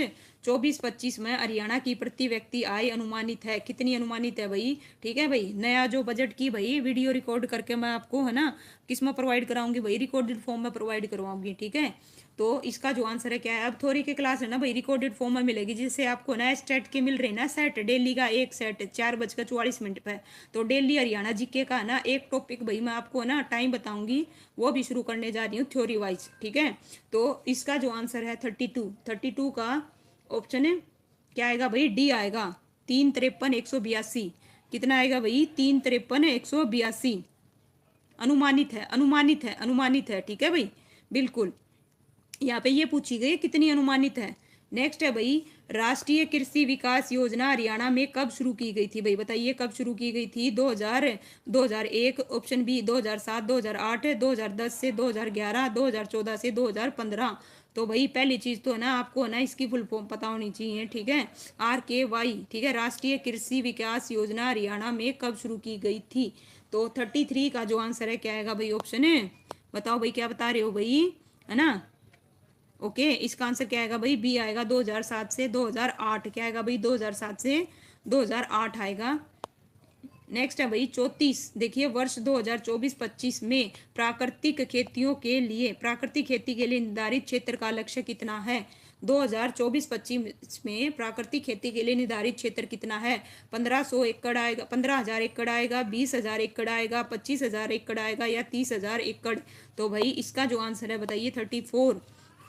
24-25 में हरियाणा की प्रति व्यक्ति आय अनुमानित है, कितनी अनुमानित है भाई? ठीक है भाई, नया जो बजट की भाई वीडियो रिकॉर्ड करके मैं आपको, है ना, किस में प्रोवाइड कराऊंगी भाई? रिकॉर्डेड फॉर्म में प्रोवाइड करवाऊंगी। ठीक है, तो इसका जो आंसर है क्या है? अब थोड़ी की क्लास है ना भाई, रिकॉर्डेड फॉर्म में मिलेगी, जिससे आपको ना सेट के मिल रहे ना सेट, डेली का एक सेट 4:44 पे। तो डेली हरियाणा जीके का ना एक टॉपिक भाई मैं आपको ना टाइम बताऊंगी, वो भी शुरू करने जा रही हूँ थ्योरी वाइज। ठीक है, तो इसका जो आंसर है 32 का ऑप्शन है क्या आएगा भाई? डी आएगा। 353,182। कितना आएगा भाई? 353,182। अनुमानित है, अनुमानित है, अनुमानित है। ठीक है भाई, बिल्कुल, यहाँ पे ये पूछी गई कितनी अनुमानित है। नेक्स्ट है भाई, राष्ट्रीय कृषि विकास योजना हरियाणा में कब शुरू की गई थी भाई? बताइए कब शुरू की गई थी? 2001, ऑप्शन बी 2007, 2008, 2010 से 2011, 2014 से 2015। तो भाई पहली चीज तो है ना, आपको ना इसकी फुल फॉर्म पता होनी चाहिए। ठीक है, RKY। ठीक है, राष्ट्रीय कृषि विकास योजना हरियाणा में कब शुरू की गई थी? तो 33 का जो आंसर है क्या आएगा भाई? ऑप्शन है, बताओ भाई, क्या बता रहे हो भाई, है ना? ओके, इसका आंसर क्या आएगा भाई? बी आएगा, 2007 से 2008। क्या आएगा भाई? 2007 से 2008 आएगा। नेक्स्ट है भाई 34, देखिए, वर्ष 2024-25 में प्राकृतिक खेती के लिए निर्धारित क्षेत्र का लक्ष्य कितना है? 2024-25 में प्राकृतिक खेती के लिए निर्धारित क्षेत्र कितना है? 1500 एकड़ आएगा, 15,000 एकड़ आएगा, 20,000 एकड़ आएगा, 25,000 एकड़ आएगा, या 30,000 एकड़? तो भाई इसका जो आंसर है बताइए 34।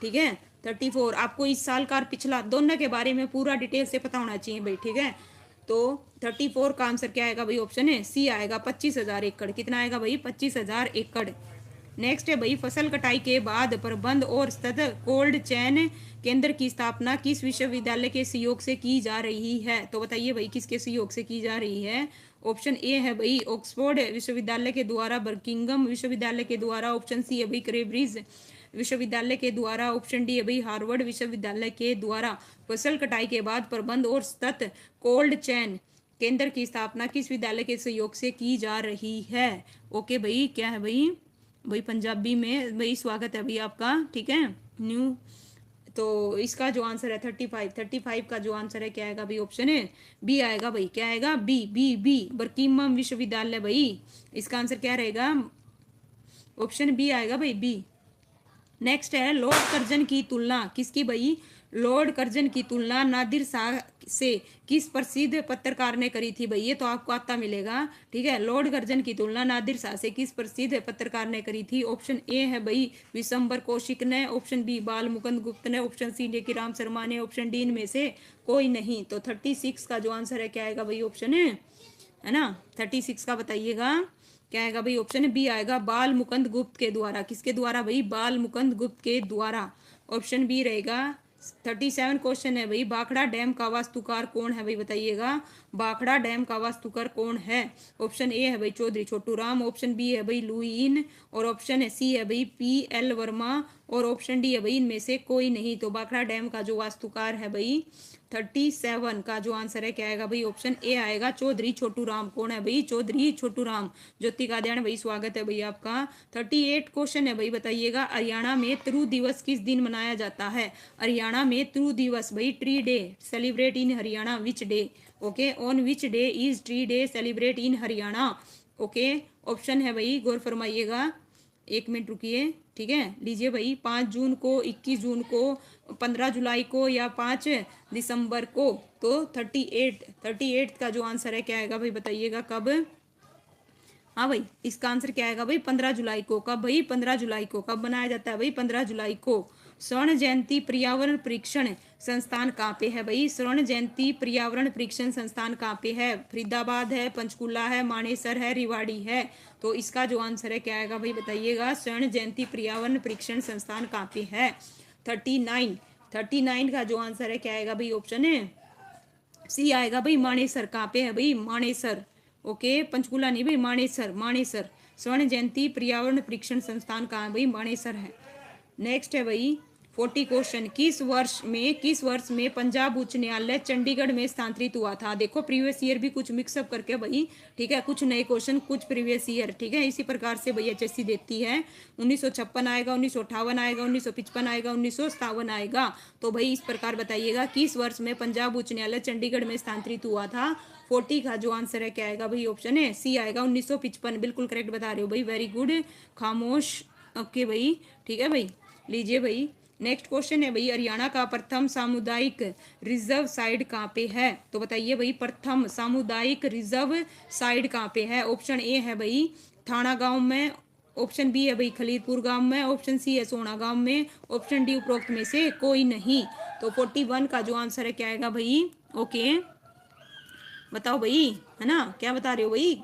ठीक है, 34। आपको इस साल का और पिछला दोनों के बारे में पूरा डिटेल से पता होना चाहिए भाई। ठीक है, तो 34 का आंसर क्या आएगा भाई? ऑप्शन है सी आएगा, 25,000 एकड़। कितना आएगा भाई? 25,000 एकड़। नेक्स्ट है भाई, फसल कटाई के बाद प्रबंध और सतत कोल्ड चैन केंद्र की स्थापना किस विश्वविद्यालय के सहयोग से की जा रही है? तो बताइए भाई, किसके सहयोग से की जा रही है? ऑप्शन ए है भाई ऑक्सफोर्ड विश्वविद्यालय के द्वारा, बर्किंगम विश्वविद्यालय के द्वारा, ऑप्शन सी है भाई कैम्ब्रिज विश्वविद्यालय के द्वारा, ऑप्शन डी है भाई हार्वर्ड विश्वविद्यालय के द्वारा। फसल कटाई के बाद प्रबंध और सतत कोल्ड चैन केंद्र की स्थापना किस विद्यालय के सहयोग से की जा रही है? ओके भाई, क्या है भाई? भाई पंजाबी में भाई स्वागत है भाई आपका। ठीक है, न्यू। तो इसका जो आंसर है 35 का जो आंसर है क्या आएगा भाई? ऑप्शन है बी आएगा भाई। क्या आएगा? बी बर्किंगम विश्वविद्यालय भाई। इसका आंसर क्या रहेगा? ऑप्शन बी आएगा भाई, बी। नेक्स्ट है लॉर्ड कर्जन की तुलना किसकी भाई, लॉर्ड कर्जन की तुलना नादिर शाह से किस प्रसिद्ध पत्रकार ने करी थी भाई, ये तो आपको आता मिलेगा। ठीक है, लॉर्ड कर्जन की तुलना नादिर शाह से किस प्रसिद्ध पत्रकार ने करी थी। ऑप्शन ए है भाई विशंबर कौशिक ने, ऑप्शन बी बाल मुकुंद गुप्त ने, ऑप्शन सी लेकी राम शर्मा ने, ऑप्शन डी में से कोई नहीं। तो 36 का जो आंसर है क्या आएगा भाई, ऑप्शन है ना 36 का बताइएगा क्या आएगा भाई, ऑप्शन बी आएगा बाल मुकुंद गुप्त के द्वारा। किसके द्वारा भाई, बाल मुकुंद गुप्त के द्वारा। ऑप्शन बी रहेगा। 37 क्वेश्चन है भाई, भाखड़ा डैम का वास्तुकार कौन है भाई, बताइएगा भाखड़ा डैम का वास्तुकार कौन है। ऑप्शन ए है भाई चौधरी छोटू राम, ऑप्शन बी है भाई लुईन, और ऑप्शन सी है भाई PL वर्मा, और ऑप्शन डी है भाई इनमें से कोई नहीं। तो भाखड़ा डैम का जो वास्तुकार है भाई 37 का जो आंसर है क्या आएगा भाई, ऑप्शन ए आएगा चौधरी छोटू राम। कौन है भाई, चौधरी छोटू राम। ज्योति कादियान भाई स्वागत है भाई आपका। 38 क्वेश्चन है भाई, बताइएगा हरियाणा में तरु दिवस किस दिन मनाया जाता है। हरियाणा में तरु दिवस भाई, tree day celebrate in Haryana which day. Okay, on which day is tree day celebrate in Haryana. Okay, option है भाई गौर फरमाइएगा, 1 मिनट रुकिए। ठीक है, लीजिए भाई 5 जून को, 21 जून को, 15 जुलाई को, या 5 दिसंबर को। तो 38 का जो आंसर है क्या आएगा भाई, बताइएगा कब। हाँ भाई, इसका आंसर क्या आएगा भाई, 15 जुलाई को। कब भाई, 15 जुलाई को। कब बनाया जाता है भाई, 15 जुलाई को। स्वर्ण जयंती पर्यावरण परीक्षण संस्थान कहाँ पे है भाई, स्वर्ण जयंती पर्यावरण परीक्षण संस्थान कहाँ पे है। फरीदाबाद है, पंचकुला है, मानेसर है, रिवाड़ी है। तो इसका जो आंसर है क्या आएगा भाई, बताइएगा स्वर्ण जयंती पर्यावरण परीक्षण संस्थान कहाँ पे है। 39 का जो आंसर है क्या आएगा भाई, ऑप्शन है सी आएगा भाई मानेसर। कहाँ पे है भाई, मानेसर। ओके, पंचकुला नहीं भाई, मानेसर। स्वर्ण जयंती पर्यावरण परीक्षण संस्थान कहाँ है भाई, मानेसर है। नेक्स्ट है भाई 40 क्वेश्चन, किस वर्ष में पंजाब उच्च न्यायालय चंडीगढ़ में स्थानांतरित हुआ था। देखो प्रीवियस ईयर भी कुछ मिक्सअप करके भाई, ठीक है, कुछ नए क्वेश्चन कुछ प्रीवियस ईयर। ठीक है, इसी प्रकार से भाई HSC देती है। 1956 आएगा, 1958 आएगा, 1955 आएगा, 1957 आएगा। तो भाई इस प्रकार बताइएगा किस वर्ष में पंजाब उच्च न्यायालय चंडीगढ़ में स्थानांतरित हुआ था। 40 का जो आंसर है क्या आएगा भाई, ऑप्शन है सी आएगा 1955। बिल्कुल करेक्ट बता रहे हो भाई, वेरी गुड। खामोश। ओके भाई, ठीक है भाई, लीजिए भाई नेक्स्ट क्वेश्चन है भाई, हरियाणा का प्रथम सामुदायिक रिजर्व साइड कहाँ पे है। तो बताइए भाई प्रथम सामुदायिक रिजर्व साइड कहाँ पे है। ऑप्शन ए है भाई थाना गांव में, ऑप्शन बी है भाई खलीलपुर गांव में, ऑप्शन सी है सोना गांव में, ऑप्शन डी उपरोक्त में से कोई नहीं। तो 41 का जो आंसर है क्या आएगा भाई, ओके बताओ भाई, है ना, क्या बता रहे हो भाई।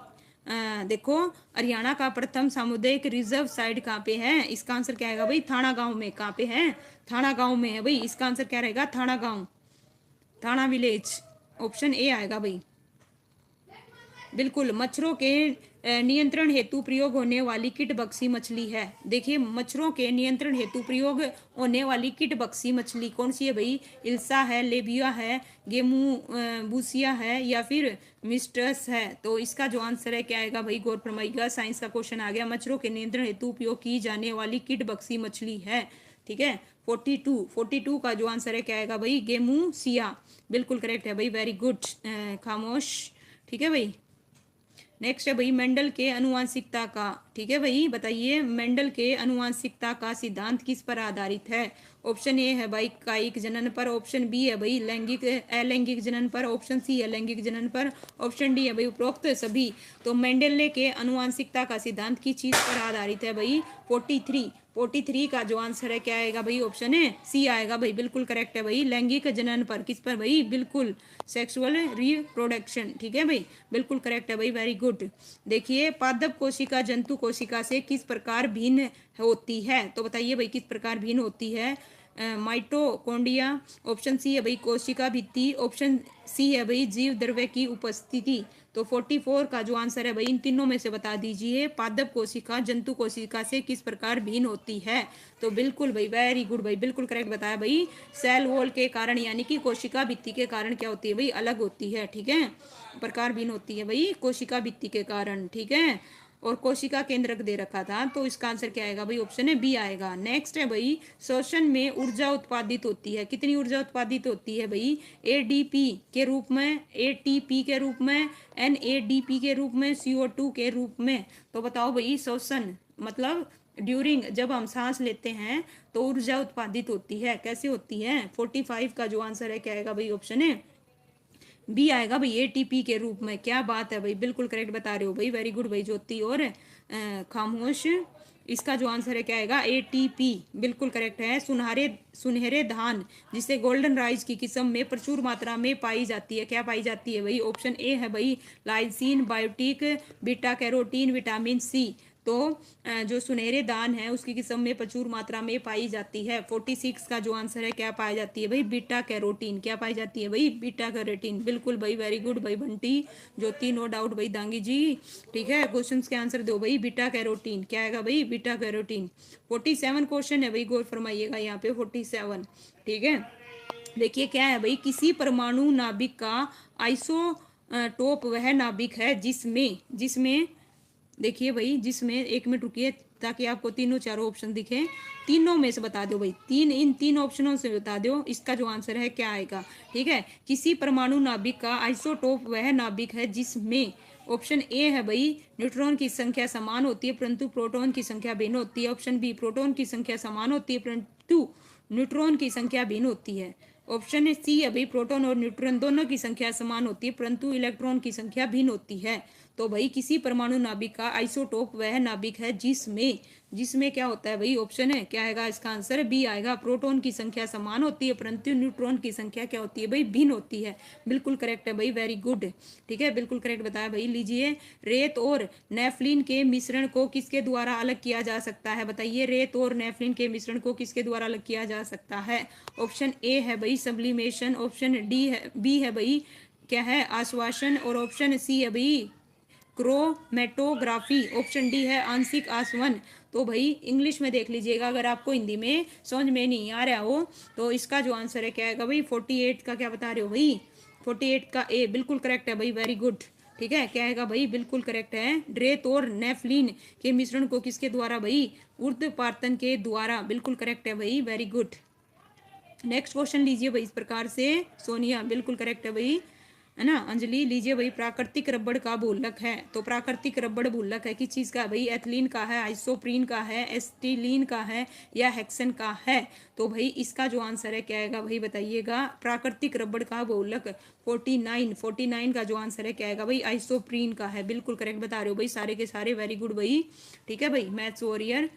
देखो हरियाणा का प्रथम सामुदायिक रिजर्व साइड कहाँ पे है, इसका आंसर क्या आएगा भाई, थाना गांव में। कहाँ पे है, थाना गांव में है भाई। इसका आंसर क्या रहेगा, थाना गांव, थाना विलेज। ऑप्शन ए आएगा भाई। बिल्कुल, मच्छरों के नियंत्रण हेतु प्रयोग होने वाली कीट बक्सी मछली है। देखिए मच्छरों के नियंत्रण हेतु प्रयोग होने वाली कीट बक्सी मछली कौन सी है भाई, इल्सा है, लेबिया है, गेमू बूसिया है, या फिर मिस्टस है। तो इसका जो आंसर है क्या आएगा भाई, गौर फरमाइएगा, साइंस का क्वेश्चन आ गया। मच्छरों के नियंत्रण हेतु उपयोग की जाने वाली कीट बक्सी मछली है। ठीक है, 42 का जो आंसर है क्या आएगा भाई, गेमूसिया। बिल्कुल करेक्ट है भाई, वेरी गुड। खामोश। ठीक है भाई, नेक्स्ट है भाई मेंडल के अनुवांशिकता का। ठीक है भाई, बताइए मेंडल के अनुवांशिकता का सिद्धांत किस पर आधारित है। ऑप्शन ए है भाई कायिक जनन पर, ऑप्शन बी है भाई लैंगिक अलैंगिक जनन पर, ऑप्शन सी है लैंगिक जनन पर, ऑप्शन डी है भाई उपरोक्त सभी। तो मेंडल के अनुवांशिकता का सिद्धांत किस चीज पर आधारित है भाई, 43 का जो आंसर है क्या आएगा भाई, ऑप्शन है सी आएगा भाई। बिल्कुल करेक्ट है भाई, लैंगिक जनन पर। किस पर भाई, बिल्कुल सेक्सुअल रिप्रोडक्शन। ठीक है भाई, बिल्कुल करेक्ट है भाई, वेरी गुड। देखिए पादप कोशिका जंतु कोशिका से किस प्रकार भिन्न होती है। तो बताइए भाई किस प्रकार भिन्न होती है। माइटोकॉन्ड्रिया, ऑप्शन सी है भाई कोशिका भित्ति, ऑप्शन सी है भाई जीव द्रव्य की उपस्थिति। तो 44 का जो आंसर है भाई इन तीनों में से बता दीजिए, पादप कोशिका जंतु कोशिका से किस प्रकार भिन्न होती है। तो बिल्कुल भाई, वेरी गुड भाई, बिल्कुल करेक्ट बताया भाई, सेल वॉल के कारण, यानी कि कोशिका भित्ति के कारण क्या होती है भाई, अलग होती है। ठीक है, प्रकार भिन्न होती है भाई कोशिका भित्ति के कारण। ठीक है, और कोशिका केंद्रक दे रखा था। तो इसका आंसर क्या आएगा भाई, ऑप्शन है बी आएगा। नेक्स्ट है भाई श्वसन में ऊर्जा उत्पादित होती है। कितनी ऊर्जा उत्पादित होती है भाई, ADP के रूप में, ATP के रूप में, NADP के रूप में, CO2 के रूप में। तो बताओ भाई श्वसन मतलब ड्यूरिंग जब हम सांस लेते हैं तो ऊर्जा उत्पादित होती है। कैसे होती है? 45 का जो आंसर है क्या आएगा भाई? ऑप्शन है बी आएगा भाई, एटीपी के रूप में। क्या बात है भाई, बिल्कुल करेक्ट बता रहे हो भाई, वेरी गुड भाई ज्योति और खामोश। इसका जो आंसर है क्या आएगा? एटीपी, बिल्कुल करेक्ट है। सुनहरे सुनहरे धान जिसे गोल्डन राइस की किस्म में प्रचुर मात्रा में पाई जाती है, क्या पाई जाती है भाई? ऑप्शन ए है भाई lysine, biotic, beta carotene, vitamin C. तो जो सुनहरे दान है उसकी किस्म में प्रचुर मात्रा में पाई जाती है। 46 का जो आंसर है क्या पाई जाती है भाई? Beta carotene. क्या पाई जाती है भाई? बीटा कैरोटीन, बिल्कुल भाई, वेरी गुड भाई बंटी ज्योति, नो डाउट भाई दांगी जी। ठीक है, क्वेश्चंस के आंसर दो भाई। बीटा कैरोटीन क्या आएगा भाई? Beta carotene. 47 क्वेश्चन है भाई, गौर फरमाइएगा यहाँ पे 47। ठीक है, देखिए क्या है भाई, किसी परमाणु नाभिक का आइसो टोप वह नाभिक है जिसमें जिसमें देखिए भाई, जिसमें, एक मिनट रुकिए ताकि आपको तीनों चारों ऑप्शन दिखे। तीनों में से बता दो भाई, इन तीन ऑप्शनों से बता दो इसका जो आंसर है क्या आएगा। ठीक है, किसी परमाणु नाभिक का आइसोटोप वह नाभिक है जिसमें, ऑप्शन ए है भाई न्यूट्रॉन की संख्या समान होती है परंतु प्रोटॉन की संख्या भिन्न होती है। ऑप्शन बी प्रोटॉन की संख्या समान होती है परंतु न्यूट्रॉन की संख्या भिन्न होती है। ऑप्शन सी है भाई प्रोटॉन और न्यूट्रॉन दोनों की संख्या समान होती है परंतु इलेक्ट्रॉन की संख्या भिन्न होती है। तो भाई किसी परमाणु नाभिक का आइसोटोप वह नाभिक है जिसमें जिसमें क्या होता है भाई? ऑप्शन है क्या आएगा? इसका आंसर बी आएगा, प्रोटॉन की संख्या समान होती है परंतु न्यूट्रॉन की संख्या क्या होती है भाई? भिन्न होती है। बिल्कुल करेक्ट है भाई, वेरी गुड। ठीक है, बिल्कुल करेक्ट बताया भाई। लीजिए, रेत और नेफ्लिन के मिश्रण को किसके द्वारा अलग किया जा सकता है? बताइए, रेत और नेफ्लिन के मिश्रण को किसके द्वारा अलग किया जा सकता है? ऑप्शन ए है भाई सब्लिमेशन, ऑप्शन डी है बी है भाई क्या है? आश्वासन, और ऑप्शन सी है भाई क्रोमेटोग्राफी, ऑप्शन डी है आंशिक आसवन। तो भाई इंग्लिश में देख लीजिएगा, अगर आपको हिंदी में समझ में नहीं आ रहा हो तो इसका जो आंसर है क्या आएगा भाई? 48 का क्या बता रहे हो भाई? 48 का ए, बिल्कुल करेक्ट है भाई, वेरी गुड। ठीक है, क्या आएगा भाई? बिल्कुल करेक्ट है, रेत और नेफ्लिन के मिश्रण को किसके द्वारा भाई? ऊर्ध्वपातन के द्वारा, बिल्कुल करेक्ट है भाई, वेरी गुड। नेक्स्ट क्वेश्चन लीजिए भाई इस प्रकार से। सोनिया, बिल्कुल करेक्ट है भाई, है ना। अंजलि, लीजिए भाई, प्राकृतिक रबड़ का भूलक है। तो प्राकृतिक रबड़ भूलक है किस चीज का भाई? एथिलीन का है, आइसोप्रीन का है, एस्टिलीन का है, या हेक्सेन का है? तो भाई इसका जो आंसर है क्या आएगा भाई? बताइएगा, प्राकृतिक रबड़ का भूलक 49 का जो आंसर है क्या आएगा भाई? आइसोप्रीन का है, बिल्कुल करेक्ट बता रहे हो भाई सारे के सारे, वेरी गुड भाई। ठीक है भाई, मैथ्स वॉरियर।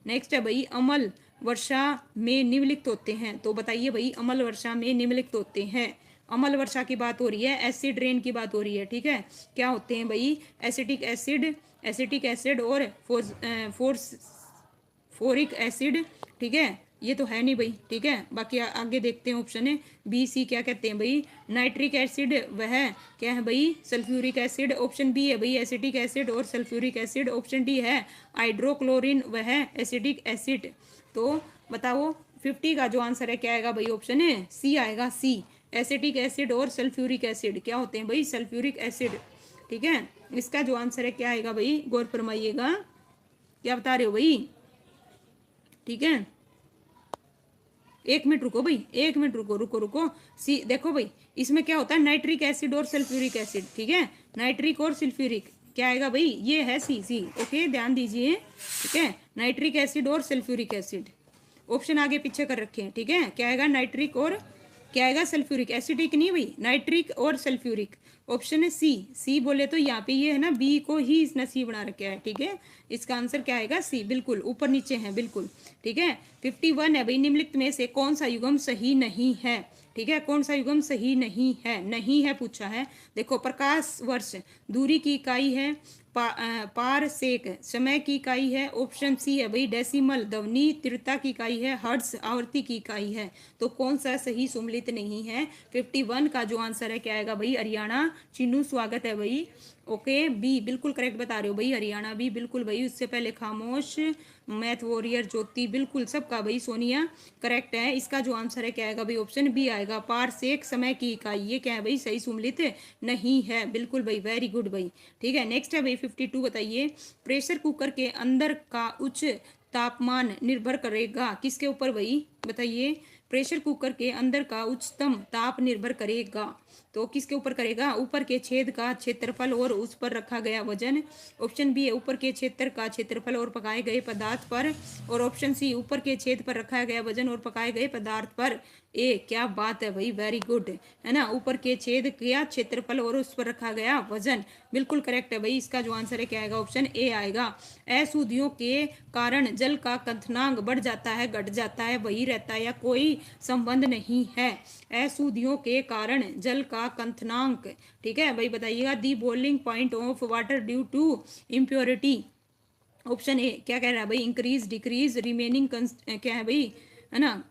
नेक्स्ट है भाई, अम्ल वर्षा में निम्नलिखित होते हैं। तो बताइए भाई, अम्ल वर्षा में निम्नलिखित होते हैं। अम्ल वर्षा की बात हो रही है, एसिड रेन की बात हो रही है। ठीक है, क्या होते हैं भाई? एसिटिक एसिड और फोरिक एसिड। ठीक है, ये तो है नहीं भाई। ठीक है, बाकी आगे देखते हैं। ऑप्शन है बी सी क्या कहते हैं भाई? नाइट्रिक एसिड, वह क्या है भाई? Sulphuric acid. ऑप्शन बी है भाई एसिटिक एसिड और सल्फ्यूरिक एसिड। ऑप्शन डी है हाइड्रोक्लोरिन, वह एसिटिक एसिड। तो बताओ 50 का जो आंसर है क्या आएगा भाई? ऑप्शन है सी आएगा, सी, एसिटिक एसिड और सल्फ्यूरिक एसिड क्या होते हैं भाई? Sulphuric acid. ठीक है, इसका जो आंसर है क्या आएगा भाई? गौर फरमाइएगा, क्या बता रहे हो भाई? ठीक है, एक मिनट रुको भाई, एक मिनट रुको रुको रुको। सी देखो भाई, इसमें क्या होता है? नाइट्रिक एसिड और सल्फ्यूरिक एसिड। ठीक है, नाइट्रिक और सल्फ्यूरिक क्या आएगा भाई? ये है सी, सी। ओके, ध्यान दीजिए। ठीक है, नाइट्रिक एसिड और सल्फ्यूरिक एसिड, ऑप्शन आगे पीछे कर रखे हैं। ठीक है, क्या आएगा? नाइट्रिक और क्या आएगा? सल्फ्यूरिक। एसिडिक नहीं भाई, नाइट्रिक और सल्फ्यूरिक। ऑप्शन है सी, सी बोले तो यहाँ पे ये है ना, बी को ही इसने सी बना रखा है। ठीक है, इसका आंसर क्या आएगा? सी, बिल्कुल ऊपर नीचे है बिल्कुल। ठीक है, 51 है भाई, निम्नलिखित में से कौन सा युग्म सही नहीं है? ठीक है, कौन सा युग्म सही नहीं है? नहीं है पूछा है। देखो, प्रकाश वर्ष दूरी की इकाई है, पार सेक समय की इकाई है। ऑप्शन सी है भाई डेसिमल, ध्वनि तीव्रता की इकाई है, हर्ट्ज आवृत्ति की इकाई है। तो कौन सा सही सुमलित नहीं है? 51 का जो आंसर है क्या आएगा भाई? हरियाणा। चिन्नू, स्वागत है भाई। ओके, बी बिल्कुल करेक्ट बता रहे हो भाई, हरियाणा भी बिल्कुल भाई। उससे पहले खामोश, मैथ वॉरियर, ज्योति, बिल्कुल सबका भाई। सोनिया करेक्ट है। इसका जो आंसर है क्या आएगा भाई? ऑप्शन बी आएगा, पारसेक समय की इकाई। ये क्या है भाई? सही सुमलित नहीं है, बिल्कुल भाई, वेरी गुड भाई। ठीक है, नेक्स्ट है भाई 52, बताइए, प्रेशर कुकर के अंदर का उच्च तापमान निर्भर करेगा किसके ऊपर भाई? बताइए, प्रेशर कुकर के अंदर का उच्चतम ताप निर्भर करेगा। तो किसके ऊपर करेगा? ऊपर के छेद का क्षेत्रफल और उस पर रखा गया वजन। ऑप्शन बी है ऊपर के क्षेत्र का क्षेत्रफल और पकाए गए पदार्थ पर। और ऑप्शन सी ऊपर के छेद पर रखा गया वजन और पकाए गए पदार्थ पर। ए, क्या बात है भाई, वेरी गुड, है ना। ऊपर के छेद का क्षेत्रफल और उस पर रखा गया वजन, बिल्कुल करेक्ट है भाई। इसका जो आंसर है क्या आएगा? ऑप्शन ए आएगा। अशुद्धियों के कारण जल का क्वथनांक बढ़ जाता है, घट जाता है, वही रहता है या कोई संबंध नहीं है? अशुद्धियों के कारण जल का क्वथनांक, ठीक है भाई, बताइएगा। The boiling point of water due to impurity. Option A क्या कह रहा है भाई? इंक्रीज, डिक्रीज, रिमेनिंग, क्या है भाई, है ना,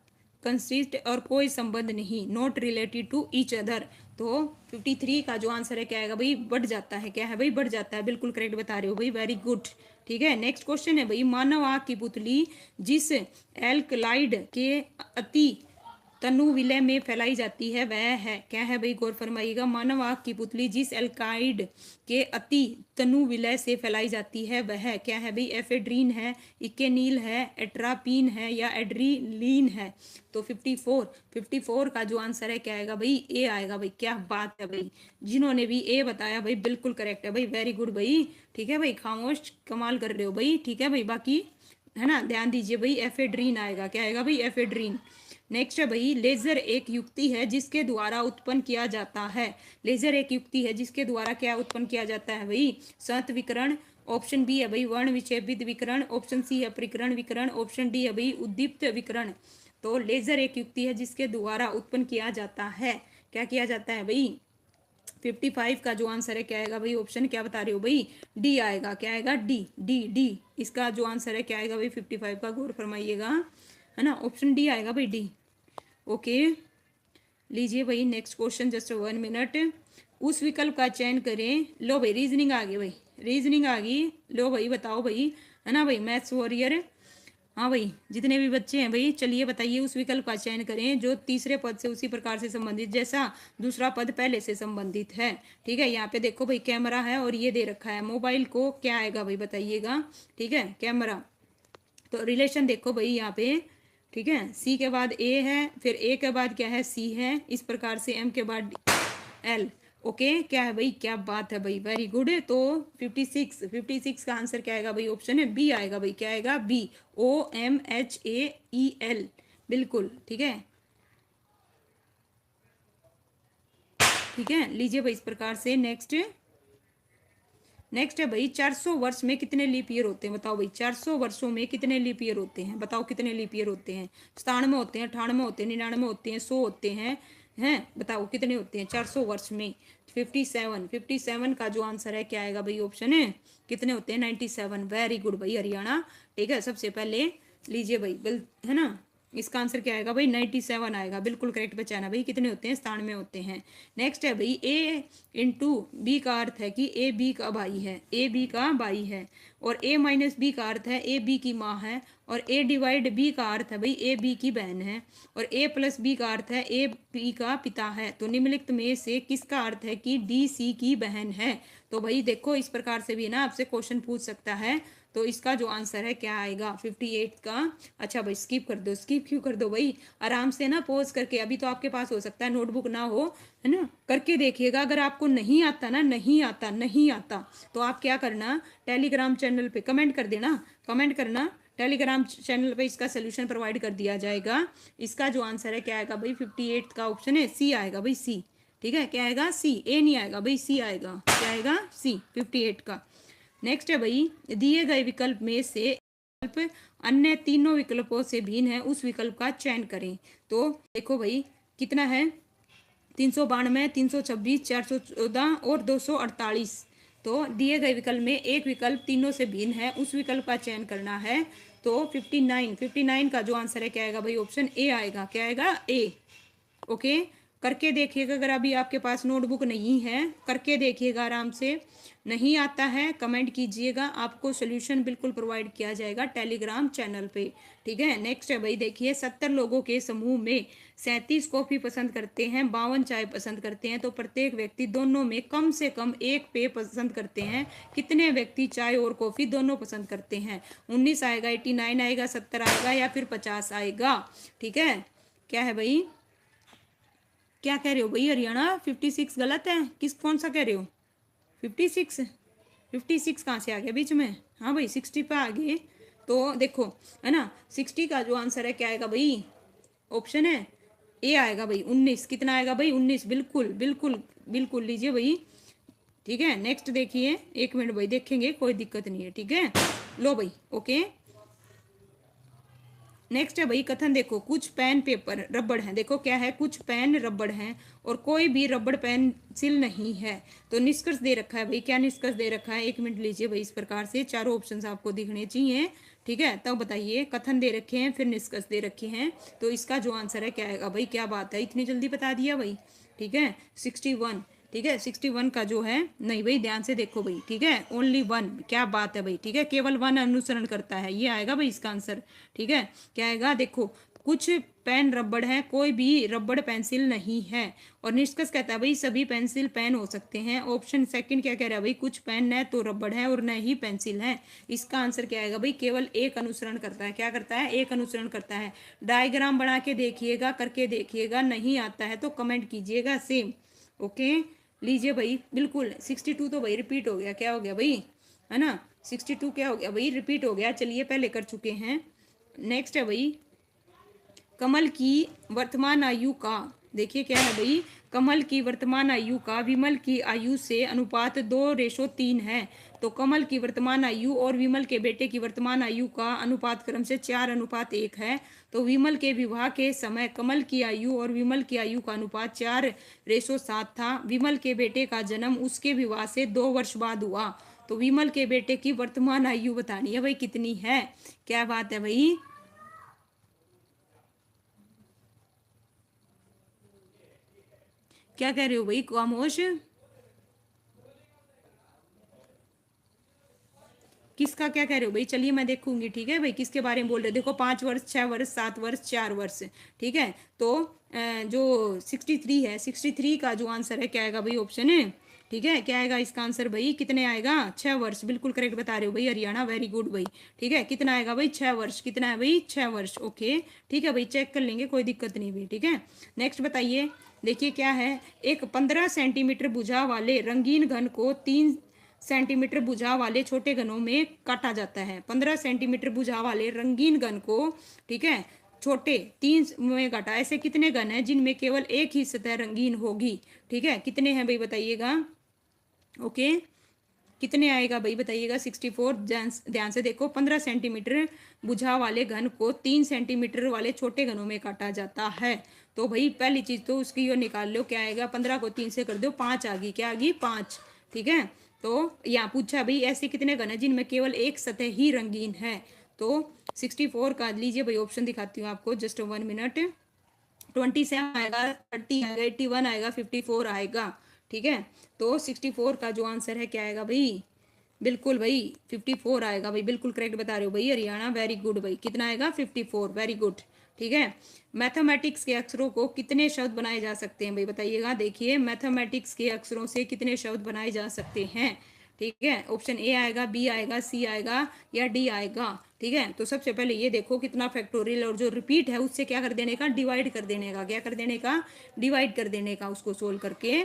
कंसिस्ट और कोई संबंध नहीं, not related to each other. तो 53 का जो आंसर है क्या आएगा भाई? बढ़ जाता है। क्या है भाई? बढ़ जाता है, बिल्कुल करेक्ट बता रहे हो भाई, वेरी गुड। ठीक है, नेक्स्ट क्वेश्चन है भाई, मानव आंख की पुतली जिस एल्कलाइड के अति तनु विलय में फैलाई जाती है वह है, क्या है भाई? गौर फरमाइएगा। मानव आंख की पुतली जिस एल्काइड के अति तनु विलय से फैलाई जाती है वह क्या है भाई? एफेड्रीन है, इकेनील है, एट्रापीन है या एड्रीलीन है? तो 54 का जो आंसर है क्या आएगा भाई? ए आएगा भाई। क्या बात है भाई, जिन्होंने भी ए बताया भाई बिल्कुल करेक्ट है भाई, वेरी गुड भाई। ठीक है भाई, खामोश कमाल कर रहे हो भाई। ठीक है भाई, बाकी है ना, ध्यान दीजिए भाई, एफेड्रीन आएगा। क्या आएगा भाई? एफेड्रीन। नेक्स्ट है भाई, लेजर एक युक्ति है जिसके द्वारा उत्पन्न किया जाता है। लेजर एक युक्ति है जिसके द्वारा क्या उत्पन्न किया जाता है भाई? संत विकिरण। ऑप्शन बी है भाई वर्ण विक्षेपित विकिरण। ऑप्शन सी है प्रकीर्ण विकिरण। ऑप्शन डी है भाई उद्दीप्त विकिरण। तो लेजर एक युक्ति है जिसके द्वारा उत्पन्न किया जाता है। क्या किया जाता है भाई? 55 का जो आंसर है क्या आएगा भाई? ऑप्शन क्या बता रहे हो भाई? डी आएगा। क्या आएगा? D D D. इसका जो आंसर है क्या आएगा भाई? 55 का, गौर फरमाइएगा, है ना, ऑप्शन डी आएगा भाई, डी। ओके, लीजिए भाई नेक्स्ट क्वेश्चन, जस्ट 1 मिनट। उस विकल्प का चयन करें। लो भाई, रीजनिंग आ गई भाई, रीजनिंग आ गई। लो भाई बताओ भाई, है ना भाई, मैथ्स वॉरियर। हाँ भाई, जितने भी बच्चे हैं भाई, चलिए बताइए। उस विकल्प का चयन करें जो तीसरे पद से उसी प्रकार से संबंधित जैसा दूसरा पद पहले से संबंधित है। ठीक है, यहाँ पे देखो भाई, कैमरा है और ये दे रखा है मोबाइल को, क्या आएगा भाई बताइएगा। ठीक है, कैमरा। तो रिलेशन देखो भाई यहाँ पे, ठीक है, सी के बाद ए है, फिर ए के बाद क्या है? सी है, इस प्रकार से एम के बाद एल। ओके, क्या है भाई? क्या बात है भाई, वेरी गुड। तो 56 का आंसर क्या आएगा भाई? ऑप्शन है बी आएगा भाई। क्या आएगा? बी, OMHAEL, बिल्कुल ठीक है। ठीक है, लीजिए भाई इस प्रकार से। नेक्स्ट है भाई, 400 वर्ष में कितने लीप ईयर होते हैं? बताओ भाई, 400 वर्षों में कितने लीप ईयर होते हैं? बताओ कितने लीप ईयर होते हैं? 97 होते हैं, 98 होते हैं, 99 होते हैं, 100 होते हैं, बताओ कितने होते हैं 400 वर्ष में? 57 का जो आंसर है क्या आएगा भाई? ऑप्शन है कितने होते हैं? 97। वेरी गुड भाई, हरियाणा। ठीक है, सबसे पहले लीजिए भाई, है ना, इसका आंसर क्या आएगा भाई? 97 आएगा, बिल्कुल करेक्ट बचाना भाई। कितने होते हैं? 97 होते हैं। नेक्स्ट है भाई, ए इंटू बी का अर्थ है कि ए बी का भाई है, ए बी का भाई है। और ए माइनस बी का अर्थ है ए बी की माँ है। और ए डिवाइड बी का अर्थ है भाई ए बी की बहन है। और ए प्लस बी का अर्थ है ए बी का पिता है। तो निम्नलिखित में से किसका अर्थ है कि डी सी की बहन है? तो भाई देखो, इस प्रकार से भी ना आपसे क्वेश्चन पूछ सकता है। तो इसका जो आंसर है क्या आएगा? 58 का। अच्छा भाई, स्किप कर दो। स्किप क्यों कर दो भाई? आराम से ना पॉज करके, अभी तो आपके पास हो सकता है नोटबुक ना हो, है ना, करके देखिएगा। अगर आपको नहीं आता ना, नहीं आता तो आप क्या करना, टेलीग्राम चैनल पे कमेंट कर देना, कमेंट करना टेलीग्राम चैनल पे, इसका सोल्यूशन प्रोवाइड कर दिया जाएगा। इसका जो आंसर है क्या आएगा भाई? 58 का ऑप्शन है सी आएगा भाई, सी। ठीक है, क्या आएगा? सी, ए नहीं आएगा भाई, सी आएगा। क्या आएगा? सी, 58 का। नेक्स्ट है भाई, दिए गए विकल्प में से विकल्प अन्य तीनों विकल्पों से भिन्न है, उस विकल्प का चयन करें। तो देखो भाई, कितना है? 392, 326, 414 और 248। तो दिए गए विकल्प में एक विकल्प तीनों से भिन्न है, उस विकल्प का चयन करना है। तो 59 का जो आंसर है क्या आएगा भाई? ऑप्शन ए आएगा। क्या आएगा? ए। ओके, करके देखिएगा। अगर अभी आपके पास नोटबुक नहीं है, करके देखिएगा आराम से। नहीं आता है कमेंट कीजिएगा, आपको सोल्यूशन बिल्कुल प्रोवाइड किया जाएगा टेलीग्राम चैनल पे। ठीक है, नेक्स्ट है भाई, देखिए 70 लोगों के समूह में 37 कॉफी पसंद करते हैं, 52 चाय पसंद करते हैं। तो प्रत्येक व्यक्ति दोनों में कम से कम एक पेय पसंद करते हैं। कितने व्यक्ति चाय और कॉफी दोनों पसंद करते हैं? 19 आएगा, 89 आएगा, 70 आएगा या फिर 50 आएगा? ठीक है, क्या है भाई, क्या कह रहे हो भाई हरियाणा, 56 गलत है, कौन सा कह रहे हो, 56, 56 कहाँ से आ गया बीच में, हाँ भाई 60 पे आ गए। तो देखो है ना, 60 का जो आंसर है क्या आएगा भाई, ऑप्शन है ए आएगा भाई 19, कितना आएगा भाई 19, बिल्कुल बिल्कुल बिल्कुल लीजिए भाई। ठीक है नेक्स्ट देखिए, 1 मिनट भाई देखेंगे, कोई दिक्कत नहीं है, ठीक है लो भाई ओके। नेक्स्ट है भाई कथन, देखो कुछ पेन पेपर रबड़ है, देखो क्या है, कुछ पेन रबड़ हैं और कोई भी रबड़ पेंसिल नहीं है। तो निष्कर्ष दे रखा है भाई, क्या निष्कर्ष दे रखा है, 1 मिनट लीजिए भाई, इस प्रकार से चारों ऑप्शन आपको दिखने चाहिए, ठीक है तब बताइए, कथन दे रखे हैं फिर निष्कर्ष दे रखे हैं, तो इसका जो आंसर है क्या आएगा भाई, क्या बात है इतनी जल्दी बता दिया भाई, ठीक है 61, ठीक है 61 का जो है, नहीं भाई ध्यान से देखो भाई, ठीक है ओनली वन, क्या बात है भाई, ठीक है केवल वन अनुसरण करता है, ये आएगा भाई इसका आंसर, ठीक है क्या आएगा, देखो कुछ पेन रबड़ है, कोई भी रबड़ पेंसिल नहीं है, और निष्कर्ष कहता है भाई सभी पेंसिल पेन हो सकते हैं। ऑप्शन सेकंड क्या कह रहा है भाई, कुछ पेन न तो रबड़ है और न ही पेंसिल है, इसका आंसर क्या आएगा भाई, केवल एक अनुसरण करता है, क्या करता है, एक अनुसरण करता है। डायग्राम बना के देखिएगा, करके देखिएगा, नहीं आता है तो कमेंट कीजिएगा सेम, ओके लीजिए भाई बिल्कुल। 62 तो भाई रिपीट हो गया, क्या हो गया भाई, है ना 62 क्या हो गया भाई, रिपीट हो गया, चलिए पहले कर चुके हैं। नेक्स्ट है भाई, कमल की वर्तमान आयु का, देखिए क्या है भाई, कमल की वर्तमान आयु का विमल की आयु से अनुपात 2:3 है। तो कमल की वर्तमान आयु और विमल के बेटे की वर्तमान आयु का अनुपात क्रम से 4:1 है। तो विमल के विवाह के समय कमल की आयु और विमल की आयु का अनुपात 4:7 था। विमल के बेटे का जन्म उसके विवाह से 2 वर्ष बाद हुआ। तो विमल के बेटे की वर्तमान आयु बतानी है भाई कितनी है, क्या बात है भाई, क्या कह रहे हो भाई खामोश, किसका क्या कह रहे हो भाई, चलिए मैं देखूंगी, ठीक है भाई किसके बारे में बोल रहे हो, देखो 5 वर्ष, 6 वर्ष, 7 वर्ष, 4 वर्ष, ठीक है। तो जो 63 है, 63 का जो आंसर है क्या आएगा भाई, ऑप्शन है, ठीक है क्या आएगा इसका आंसर भाई, कितने आएगा, 6 वर्ष, बिल्कुल करेक्ट बता रहे हो भाई हरियाणा, वेरी गुड भाई, ठीक है कितना आएगा भाई, 6 वर्ष, कितना है भाई 6 वर्ष, ओके ठीक है भाई चेक कर लेंगे, कोई दिक्कत नहीं भाई, ठीक है। नेक्स्ट बताइए, देखिए क्या है, एक 15 सेंटीमीटर भुजा वाले रंगीन घन को 3 सेंटीमीटर भुजा वाले छोटे घनों में काटा जाता है। 15 सेंटीमीटर भुजा वाले रंगीन घन को, ठीक है छोटे 3 में काटा, ऐसे कितने घन हैं जिनमें केवल एक ही सतह रंगीन होगी, ठीक है कितने हैं भाई बताइएगा, ओके कितने आएगा भाई बताइएगा, 64, ध्यान से देखो, 15 सेंटीमीटर भुजा वाले घन को 3 सेंटीमीटर वाले छोटे घनों में काटा जाता है। तो भाई पहली चीज तो उसकी यो निकाल लो, क्या आएगा, 15 को 3 से कर दो, 5 आ गई, क्या आ गई 5, ठीक है। तो यहाँ पूछा भाई ऐसे कितने घन है जिनमें केवल एक सतह ही रंगीन है। तो 64 का लीजिए भाई ऑप्शन दिखाती हूँ आपको, जस्ट 1 मिनट, 27 आएगा, 30 आएगा, 81 आएगा, 54 आएगा, ठीक है। तो 64 का जो आंसर है क्या आएगा भाई, बिल्कुल भाई 54 आएगा भाई, बिल्कुल करेक्ट बता रहे हो भाई हरियाणा, वेरी गुड भाई, कितना आएगा 54, वेरी गुड, ठीक है। मैथमेटिक्स के अक्षरों को कितने शब्द बनाए जा सकते हैं भाई बताइएगा, देखिए मैथमेटिक्स के अक्षरों से कितने शब्द बनाए जा सकते हैं, ठीक है। ऑप्शन ए आएगा, बी आएगा, सी आएगा या डी आएगा, ठीक है। तो सबसे पहले ये देखो कितना फैक्टोरियल, और जो रिपीट है उससे क्या कर देने का, डिवाइड कर देने का, क्या कर देने का, डिवाइड कर देने का, उसको सोल्व करके,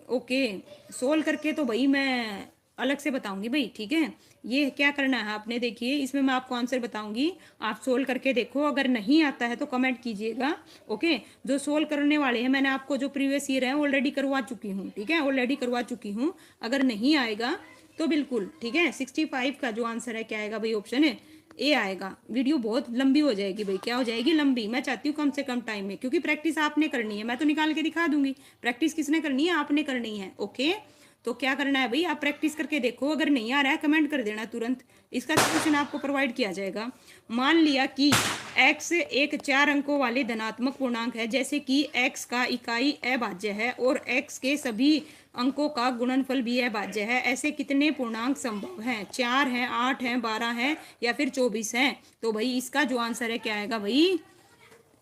ओके सोल्व करके तो भाई मैं अलग से बताऊंगी भाई, ठीक है। ये क्या करना है आपने, देखिए इसमें मैं आपको आंसर बताऊंगी, आप सोल्व करके देखो, अगर नहीं आता है तो कमेंट कीजिएगा, ओके। जो सोल्व करने वाले हैं मैंने आपको जो प्रीवियस ईयर है ऑलरेडी करवा चुकी हूँ, ठीक है ऑलरेडी करवा चुकी हूँ, अगर नहीं आएगा तो बिल्कुल, ठीक है। 65 का जो आंसर है क्या आएगा भाई, ऑप्शन है ए आएगा। वीडियो बहुत लंबी हो जाएगी भाई, क्या हो जाएगी, लंबी, मैं चाहती हूँ कम से कम टाइम में, क्योंकि प्रैक्टिस आपने करनी है, मैं तो निकाल के दिखा दूंगी, प्रैक्टिस किसने करनी है, आपने करनी है, ओके। तो क्या करना है भाई, आप प्रैक्टिस करके देखो, अगर नहीं आ रहा है कमेंट कर देना तुरंत, इसका सोल्यूशन आपको प्रोवाइड किया जाएगा। मान लिया कि x एक 4 अंकों वाले धनात्मक पूर्णांक है, जैसे कि x का इकाई अभाज्य है और x के सभी अंकों का गुणनफल भी अभाज्य है, ऐसे कितने पूर्णांक संभव हैं, 4 हैं, 8 हैं, 12 हैं या फिर 24 हैं। तो भाई इसका जो आंसर है क्या आएगा भाई,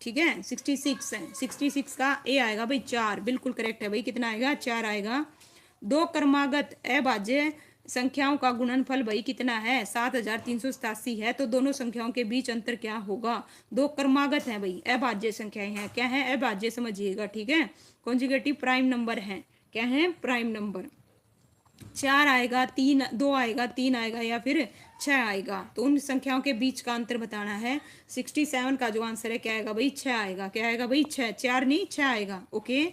ठीक है 66 है, 66 का ए आएगा भाई 4, बिल्कुल करेक्ट है भाई, कितना आएगा 4 आएगा। दो क्रमागत अभाज्य संख्याओं का गुणनफल भाई कितना है, 7387 है। तो दोनों संख्याओं के बीच अंतर क्या होगा, दो क्रमागत है भाई, अभाज्य संख्याएं हैं। क्या है, अभाज्य, समझिएगा, ठीक है। कॉन्जुगेटिव प्राइम नंबर है, क्या है, प्राइम नंबर। 4 आएगा, 3, 2 आएगा, 3 आएगा या फिर 6 आएगा। तो उन संख्याओं के बीच का अंतर बताना है। 67 का जो आंसर है क्या आएगा भाई, 6 आएगा। क्या आएगा भाई, 6, 4 नहीं 6 आएगा। ओके।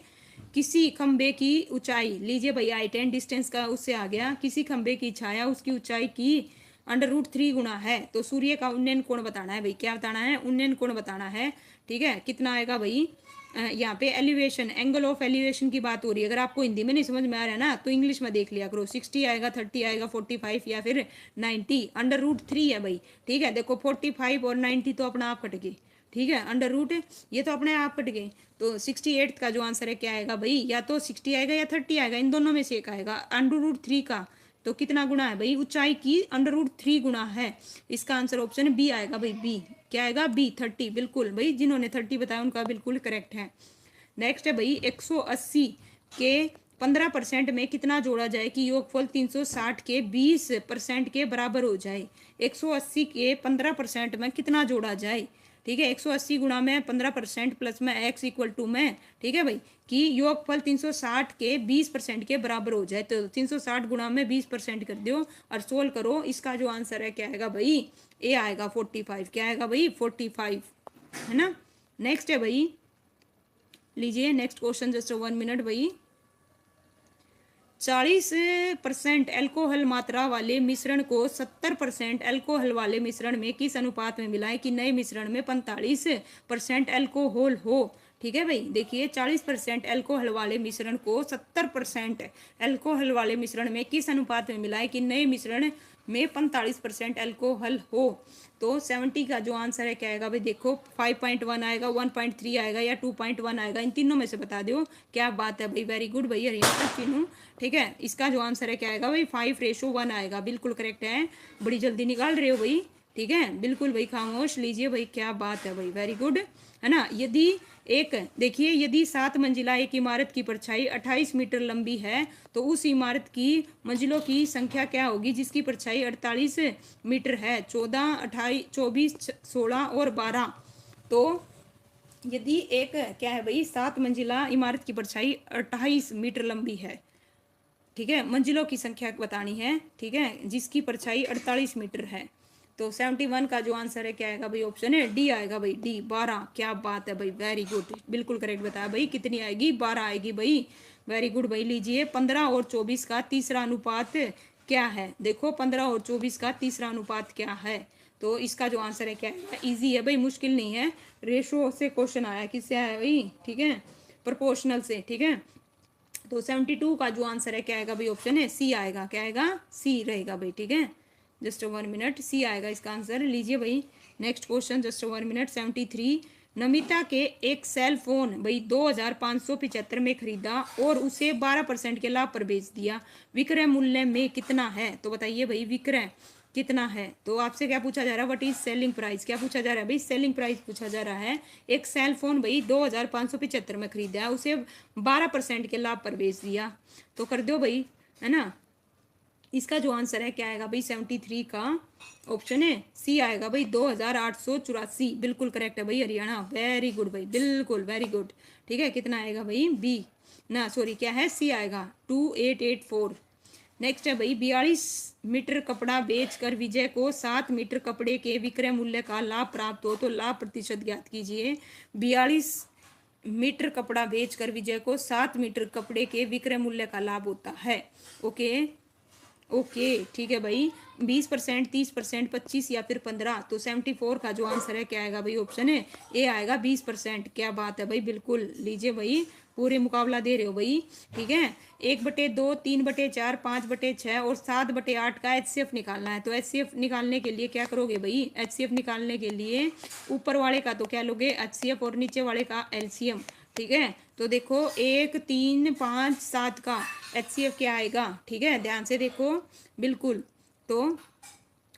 किसी खंबे की ऊंचाई, लीजिए भाई हाइट एंड डिस्टेंस का उससे आ गया। किसी खंबे की छाया उसकी ऊंचाई की √3 गुना है। तो सूर्य का उन्नयन कोण बताना है भाई। क्या बताना है, उन्नयन कोण बताना है। ठीक है, कितना आएगा भाई, यहाँ पे एलिवेशन, एंगल ऑफ एलिवेशन की बात हो रही है। अगर आपको हिंदी में नहीं समझ में आ रहा है ना तो इंग्लिश में देख लिया करो। 60 आएगा, 30 आएगा, 45 या फिर 90। √3 है भाई। ठीक है, देखो 45 और 90 तो अपना आप कट गए। ठीक है, अंडर रूट ये तो अपने आप कट गए। तो 68 का जो आंसर है क्या आएगा भाई, या तो 60 आएगा या 30 आएगा, इन दोनों में से एक आएगा। √3 का तो कितना गुना है भाई, ऊंचाई की √3 गुना है। इसका आंसर ऑप्शन बी आएगा भाई, बी। क्या आएगा, बी, 30। बिल्कुल भाई, जिन्होंने 30 बताया उनका बिल्कुल करेक्ट है। नेक्स्ट है भाई, 180 के 15% में कितना जोड़ा जाए कि योगफल 360 के 20% के बराबर हो जाए। 180 के 15% में कितना जोड़ा जाए। ठीक है, 180 गुणा में 15% प्लस में x इक्वल टू में, ठीक है भाई, कि योगफल 360 के 20% के बराबर हो जाए। तो 360 गुणा में 20% कर दो और सोल्व करो। इसका जो आंसर है क्या आएगा भाई, ए आएगा 45। क्या आएगा भाई, 45, है ना। नेक्स्ट है भाई, लीजिए नेक्स्ट क्वेश्चन, जस्ट 1 मिनट भाई। 40% अल्कोहल मात्रा वाले मिश्रण को 70% अल्कोहल वाले मिश्रण में किस अनुपात में मिलाएं कि नए मिश्रण में 45% अल्कोहल हो। ठीक है भाई, देखिए 40% अल्कोहल वाले मिश्रण को 70% अल्कोहल वाले मिश्रण में किस अनुपात में मिलाएं कि नए मिश्रण में 45% अल्कोहल हो। तो 70 का जो आंसर है क्या आएगा भाई, देखो 5.1 आएगा, 1.3 आएगा या 2.1 आएगा, इन तीनों में से बता दो। क्या बात है भाई, वेरी गुड भाई, हरियाणा तीनों। ठीक है, इसका जो आंसर है क्या आएगा भाई, 5:1 आएगा। बिल्कुल करेक्ट है, बड़ी जल्दी निकाल रहे हो भाई। ठीक है, बिल्कुल भाई, खामोश लीजिए भाई, क्या बात है भाई, वेरी गुड, है ना। यदि एक, देखिए, यदि 7 मंजिला एक इमारत की परछाई 28 मीटर लंबी है तो उस इमारत की मंजिलों की संख्या क्या होगी जिसकी परछाई 48 मीटर है। 14, 28, 24, 16 और 12। तो यदि एक क्या है भाई, 7 मंजिला इमारत की परछाई 28 मीटर लंबी है। ठीक है, मंजिलों की संख्या बतानी है। ठीक है, जिसकी परछाई 48 मीटर है। तो 71 का जो आंसर है क्या आएगा भाई, ऑप्शन है डी आएगा भाई, डी, 12। क्या बात है भाई, वेरी गुड, बिल्कुल करेक्ट बताया भाई। कितनी आएगी, 12 आएगी भाई, वेरी गुड भाई। लीजिए 15 और 24 का तीसरा अनुपात क्या है। देखो 15 और 24 का तीसरा अनुपात क्या है। तो इसका जो आंसर है क्या है, इजी है भाई, मुश्किल नहीं है। रेशो से क्वेश्चन आया, किससे आया भाई, ठीक है, प्रोपोर्शनल से। ठीक है, तो 72 का जो आंसर है क्या आएगा भाई, ऑप्शन है सी आएगा। क्या आएगा, सी रहेगा भाई। ठीक है, जस्ट 1 मिनट, सी आएगा इसका आंसर। लीजिए भाई next question, just 1 minute. 73, Namita के एक सेल फोन भाई 2575 में खरीदा और उसे 12% के लाभ पर बेच दिया। विक्रय मूल्य में कितना है। तो बताइए भाई, विक्रय कितना है। तो आपसे क्या पूछा जा रहा है, व्हाट इज सेलिंग प्राइस। क्या पूछा जा रहा है भाई, सेलिंग प्राइस पूछा जा रहा है। एक सेल फोन भाई 2575 में खरीदा है, उसे 12% के लाभ पर बेच दिया। तो कर दो भाई, है ना। इसका जो आंसर है क्या आएगा भाई, 73 का ऑप्शन है सी आएगा भाई, 2884। बिल्कुल करेक्ट है भाई, हरियाणा, वेरी गुड भाई, बिल्कुल वेरी गुड। ठीक है, कितना आएगा भाई, बी ना, सॉरी, क्या है, सी आएगा, 2884। नेक्स्ट है भाई, 42 मीटर कपड़ा बेचकर विजय को 7 मीटर कपड़े के विक्रय मूल्य का लाभ प्राप्त हो तो लाभ प्रतिशत ज्ञात कीजिए। 42 मीटर कपड़ा बेचकर विजय को 7 मीटर कपड़े के विक्रय मूल्य का लाभ होता है। ओके ओके, ठीक है भाई, 20%, 30%, 25 या फिर 15। तो 74 का जो आंसर है क्या आएगा भाई, ऑप्शन है ए आएगा, 20%। क्या बात है भाई, बिल्कुल। लीजिए भाई, पूरे मुकाबला दे रहे हो भाई। ठीक है, 1/2, 3/4, 5/6 और 7/8 का HCF निकालना है। तो HCF निकालने के लिए क्या करोगे भाई, HCF निकालने के लिए ऊपर वाले का तो क्या लोगे, HCF, और नीचे वाले का LCM। ठीक है, तो देखो 1, 3, 5, 7 का HCF क्या आएगा। ठीक है, ध्यान से देखो, बिल्कुल। तो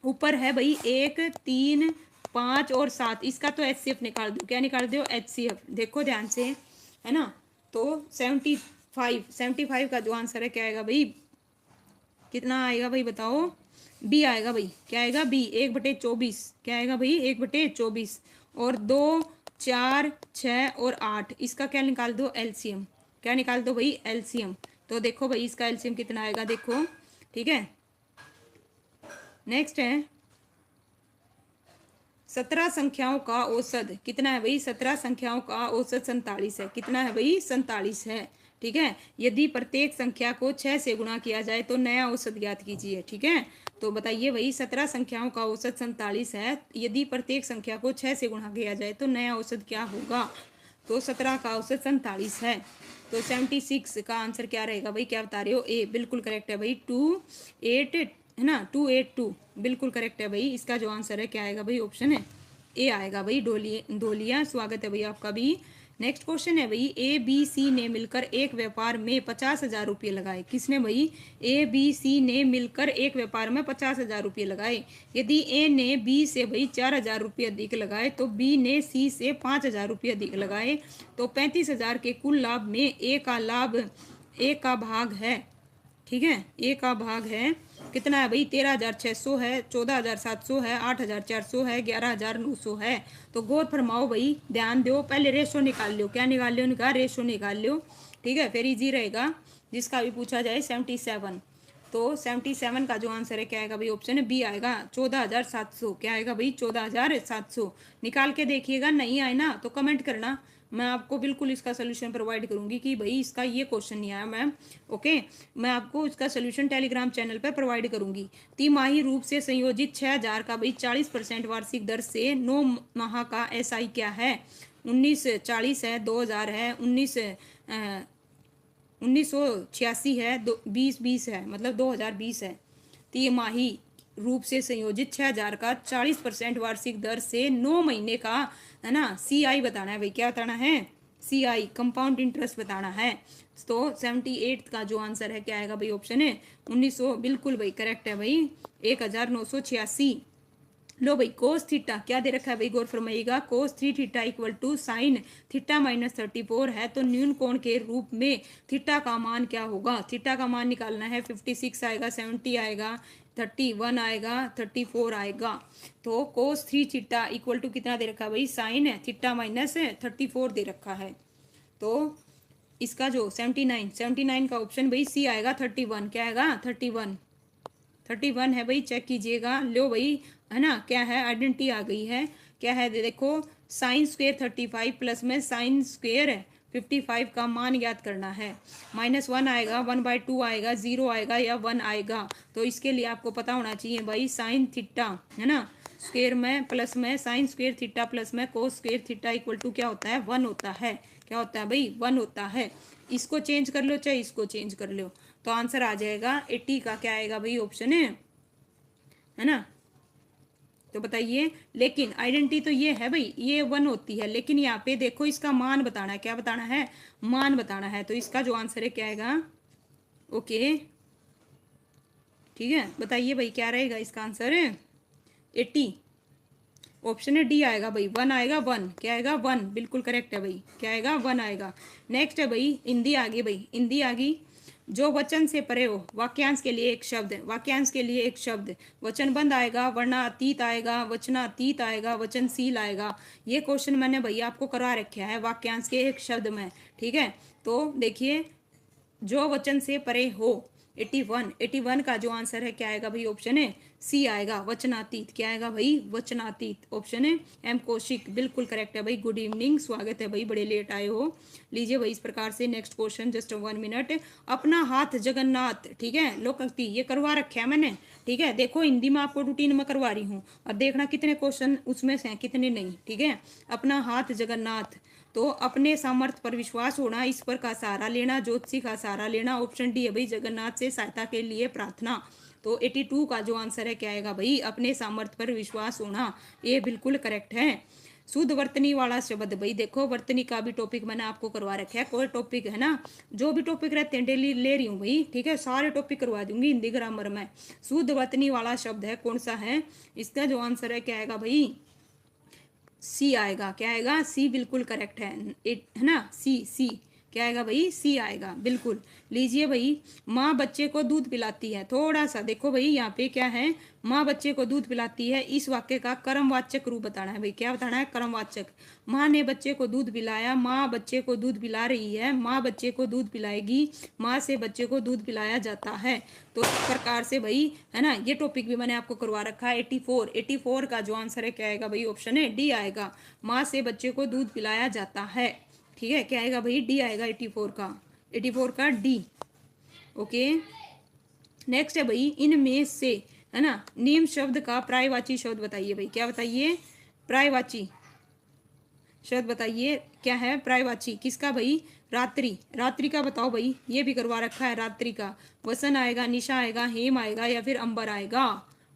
ऊपर है भाई 1, 3, 5 और 7, इसका तो HCF निकाल दो। क्या निकाल दो, HCF। देखो ध्यान से, है ना। तो 75 का जो आंसर है क्या आएगा भाई, कितना आएगा भाई बताओ? बी आएगा भाई। क्या आएगा? बी। 1/24 क्या आएगा भाई? 1/24। और 2, 4, 6 और 8, इसका क्या निकाल दो? एलसीएम। क्या निकाल दो भाई? एलसीएम। तो देखो भाई इसका एलसीएम कितना आएगा, देखो। ठीक है, नेक्स्ट है 17 संख्याओं का औसत कितना है भाई? 17 संख्याओं का औसत 47 है। कितना है भाई? 47 है। ठीक है, यदि प्रत्येक संख्या को 6 से गुणा किया जाए तो नया औसत ज्ञात कीजिए। ठीक है, तो बताइए भाई 17 संख्याओं का औसत 47 है, यदि प्रत्येक संख्या को 6 से गुणा किया जाए तो नया औसत क्या होगा? तो 17 का औसत 47 है। तो 76 का आंसर क्या रहेगा भाई? क्या बता रहे हो? ए बिल्कुल करेक्ट है भाई। 28 है ना, 282 बिल्कुल करेक्ट है भाई। इसका जो आंसर है क्या आएगा भाई? ऑप्शन है ए आएगा भाई। ढोलिया स्वागत है भाई आपका भी। नेक्स्ट क्वेश्चन है भाई, ए बी सी ने मिलकर एक व्यापार में 50,000 रुपये लगाए। किसने भाई? ए बी सी ने मिलकर एक व्यापार में 50,000 रुपये लगाए। यदि ए ने बी से भाई 4,000 रुपये अधिक लगाए तो बी ने सी से 5,000 रुपये अधिक लगाए, तो 35,000 के कुल लाभ में ए का लाभ, ए का भाग है। ठीक है, ए का भाग है कितना है भाई? 13,600 है, 14,700 है, 8,400 है, 11,900 है। तो गौर फरमाओ भाई, ध्यान दो, पहले रेशो निकाल लो। क्या निकाल लो? उनका रेशो निकाल लो। ठीक है, फिर इजी रहेगा जिसका भी पूछा जाए। 77, तो 77 का जो आंसर है क्या आएगा भाई? ऑप्शन बी आएगा 14,700। क्या आएगा भाई? 14,700। निकाल के देखिएगा, नहीं आए ना तो कमेंट करना, मैं आपको बिल्कुल इसका सोल्यूशन प्रोवाइड करूंगी कि भाई इसका ये क्वेश्चन नहीं आया मैम। ओके, मैं आपको इसका सोल्यूशन टेलीग्राम चैनल पर प्रोवाइड करूंगी। तिमाही रूप से संयोजित 6,000 का भाई 40% वार्षिक दर से 9 माह का एसआई क्या है? 1940 है, 2,000 है, 1986 है, 2020 है, मतलब 2020 है। तिमाही रूप से संयोजित 6,000 का 40% वार्षिक दर से 9 महीने का, है ना, सीआई बताना है भाई। क्या बताना है? सीआई कंपाउंड इंटरेस्ट बताना है। तो 78 का जो आंसर है क्या आएगा भाई? ऑप्शन है 1900 बिल्कुल भाई करेक्ट है भाई। 1986। लो भाई कोस थीटा क्या दे रखा है भाई? गौर फरमाइएगा, cos 3 theta equal to sine theta -34 है, तो न्यून कोण के रूप में थीटा का मान क्या होगा? थीटा का मान निकालना है। 56 आएगा, 70 आएगा, 31 आएगा, 34 आएगा। तो कोस 3 थीटा इक्वल टू कितना दे रखा है भाई? साइन थीटा -34 दे रखा है। तो इसका जो 79 का ऑप्शन भाई सी आएगा। 31 क्या आएगा? 31 है भाई, चेक कीजिएगा। लो भाई, है ना, क्या है? आइडेंटिटी आ गई है। क्या है देखो, साइन स्क्वेयर 35 प्लस में साइन स्क्वेयर 55 का मान ज्ञात करना है। -1 आएगा, 1/2 आएगा, 0 आएगा या 1 आएगा। तो इसके लिए आपको पता होना चाहिए भाई साइन थीटा, है ना, स्क्वेयर में प्लस में साइन स्क्वेयर थीटा प्लस में cos square theta equal to क्या होता है? 1 होता है। क्या होता है भाई? 1 होता है। इसको चेंज कर लो चाहे इसको चेंज कर लो, तो आंसर आ जाएगा 80 का। क्या आएगा भाई? ऑप्शन है ना। तो बताइए, लेकिन आइडेंटिटी तो ये है भाई, ये 1 होती है, लेकिन यहाँ पे देखो इसका मान बताना है। क्या बताना है? मान बताना है। तो इसका जो आंसर है क्या आएगा? ओके, ठीक है, बताइए भाई क्या रहेगा इसका आंसर? 80। ऑप्शन है डी आएगा भाई। 1 आएगा, 1 क्या आएगा? 1 बिल्कुल करेक्ट है भाई। क्या आएगा? 1 आएगा। नेक्स्ट है भाई हिंदी आ गई भाई, हिंदी आ गई। जो वचन से परे हो, वाक्यांश के लिए एक शब्द, वाक्यांश के लिए एक शब्द, वचन बंद आएगा, वर्णातीत आएगा, वचनातीत आएगा, वचनशील आएगा। ये क्वेश्चन मैंने भैया आपको करवा रखा है वाक्यांश के एक शब्द में। ठीक है, तो देखिए, जो वचन से परे हो, 81 का जो आंसर है क्या आएगा भाई? ऑप्शन है सी आएगा, वचनातीत। क्या आएगा भाई? वचनातीत। ऑप्शन है एम कौशिक बिल्कुल करेक्ट है भाई। गुड इवनिंग, स्वागत है भाई, बड़े लेट आए हो। लीजिए भाई इस प्रकार से नेक्स्ट क्वेश्चन, जस्ट 1 मिनट। अपना हाथ जगन्नाथ, ठीक है, लोकोक्ति ये करवा रखा है मैंने। ठीक है, देखो हिंदी में आपको रूटीन में करवा रही हूँ, और देखना कितने क्वेश्चन उसमें से हैं कितने नहीं। ठीक है, अपना हाथ जगन्नाथ, तो अपने सामर्थ्य पर विश्वास होना, ईश्वर का सहारा लेना, ज्योतिषी का सहारा लेना। ऑप्शन डी है भाई, जगन्नाथ से सहायता के लिए प्रार्थना। तो 82 का जो आंसर है क्या आएगा भाई? अपने सामर्थ्य पर विश्वास होना, ये बिल्कुल करेक्ट है। शुद्ध वर्तनी वाला शब्द, भाई देखो वर्तनी का भी टॉपिक मैंने आपको करवा रखा है। कोई टॉपिक है ना, जो भी टॉपिक रहते हैं डेली ले रही हूँ भाई। ठीक है, सारे टॉपिक करवा दूंगी हिंदी ग्रामर में। शुद्ध वर्तनी वाला शब्द है कौन सा है? इसका जो आंसर है क्या आएगा भाई? सी आएगा। क्या आएगा? सी बिल्कुल करेक्ट है ना, सी सी क्या आएगा भाई? सी आएगा, बिल्कुल। लीजिए भाई, माँ बच्चे को दूध पिलाती है। थोड़ा सा देखो भाई, यहाँ पे क्या है, माँ बच्चे को दूध पिलाती है। इस वाक्य का कर्मवाचक रूप बताना है भाई। क्या बताना है? कर्मवाचक। माँ ने बच्चे को दूध पिलाया, माँ बच्चे को दूध पिला रही है, माँ बच्चे को दूध पिलाएगी, माँ से बच्चे को दूध पिलाया जाता है। तो इस प्रकार से भाई, है ना, ये टॉपिक भी मैंने आपको करवा रखा है। 84 का जो आंसर है क्या आएगा भाई? ऑप्शन है डी आएगा, माँ से बच्चे को दूध पिलाया जाता है। ठीक है, क्या आएगा भाई? डी आएगा 84 का डी। ओके, नेक्स्ट है भाई, इनमें से, है ना, निम्न शब्द का पर्यायवाची शब्द बताइए भाई। क्या बताइए? पर्यायवाची शब्द बताइए। क्या है पर्यायवाची? किसका भाई? रात्रि। रात्रि का बताओ भाई, ये भी करवा रखा है रात्रि का। वसन आएगा, निशा आएगा, हेम आएगा, या फिर अंबर आएगा।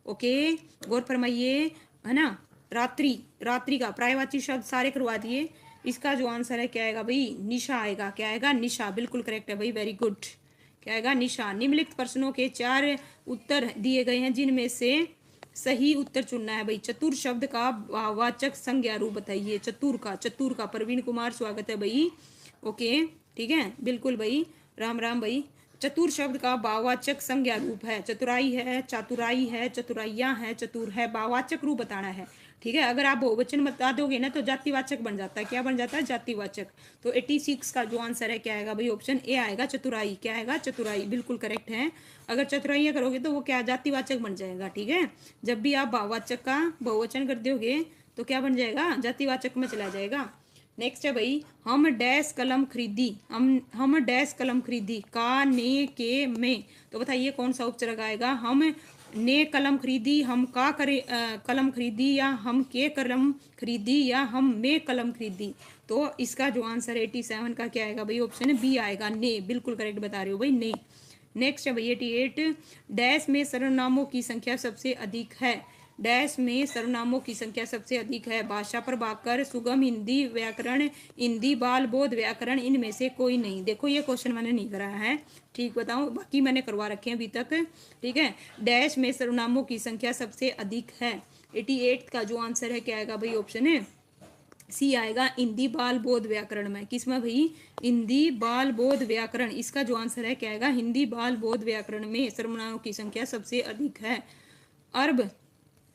ओके, गौर फरमाइए, है ना। रात्रि, रात्रि का पर्यायवाची शब्द सारे करवा दिए। इसका जो आंसर है क्या आएगा भाई? निशा आएगा। क्या आएगा? निशा, बिल्कुल करेक्ट है भाई, वेरी गुड। क्या आएगा? निशा। निम्नलिखित प्रश्नों के 4 उत्तर दिए गए हैं, जिनमें से सही उत्तर चुनना है भाई। चतुर शब्द का वाचक संज्ञा रूप बताइए। चतुर का प्रवीण कुमार, स्वागत है भाई। ओके, ठीक है, बिल्कुल भाई, राम राम भाई। चतुर शब्द का भाववाचक संज्ञा रूप है। चतुराई है, चातुराई है, चतुराइयां है, चतुर है। भाववाचक रूप बताना है। ठीक है, अगर आप बहुवचन बता दोगे ना तो जातिवाचक बन जाता है। क्या बन जाता है? जातिवाचक। तो 86 का जो आंसर है क्या आएगा भाई? ऑप्शन ए आएगा, चतुराई। क्या आएगा? चतुराई, बिल्कुल करेक्ट है। अगर चतुराइयां करोगे तो वो क्या? जातिवाचक बन जाएगा। ठीक है, जब भी आप भाववाचक का बहुवचन कर दोगे तो क्या बन जाएगा? जातिवाचक में चला जाएगा। नेक्स्ट है भाई, हम डैश कलम खरीदी। हम डैश कलम खरीदी। का, ने, के, में। तो बताइए कौन सा उपसर्ग आएगा? हम ने कलम खरीदी, हम का कलम खरीदी, या हम के कलम खरीदी, या हम में कलम खरीदी। तो इसका जो आंसर 87 का क्या आएगा भाई? ऑप्शन बी आएगा, ने। बिल्कुल करेक्ट बता रहे हो भाई, ने। नेक्स्ट है भाई 88, डैश में सर्वनामों की संख्या सबसे अधिक है। डैश में सर्वनामों की संख्या सबसे अधिक है। भाषा प्रभाकर, सुगम हिंदी व्याकरण, हिंदी बाल बोध व्याकरण, इनमें से कोई नहीं। देखो ये क्वेश्चन मैंने नहीं कराया है, ठीक बताऊं, बाकी मैंने करवा रखे हैं अभी तक। ठीक है, डैश में सर्वनामों की संख्या सबसे अधिक है। 88 का जो आंसर है क्या आएगा भाई? ऑप्शन है सी आएगा, हिंदी बाल बोध व्याकरण में। किसमें भाई? हिंदी बाल बोध व्याकरण। इसका जो आंसर है क्या आएगा? हिंदी बाल बोध व्याकरण में सर्वनामों की संख्या सबसे अधिक है। अर्ब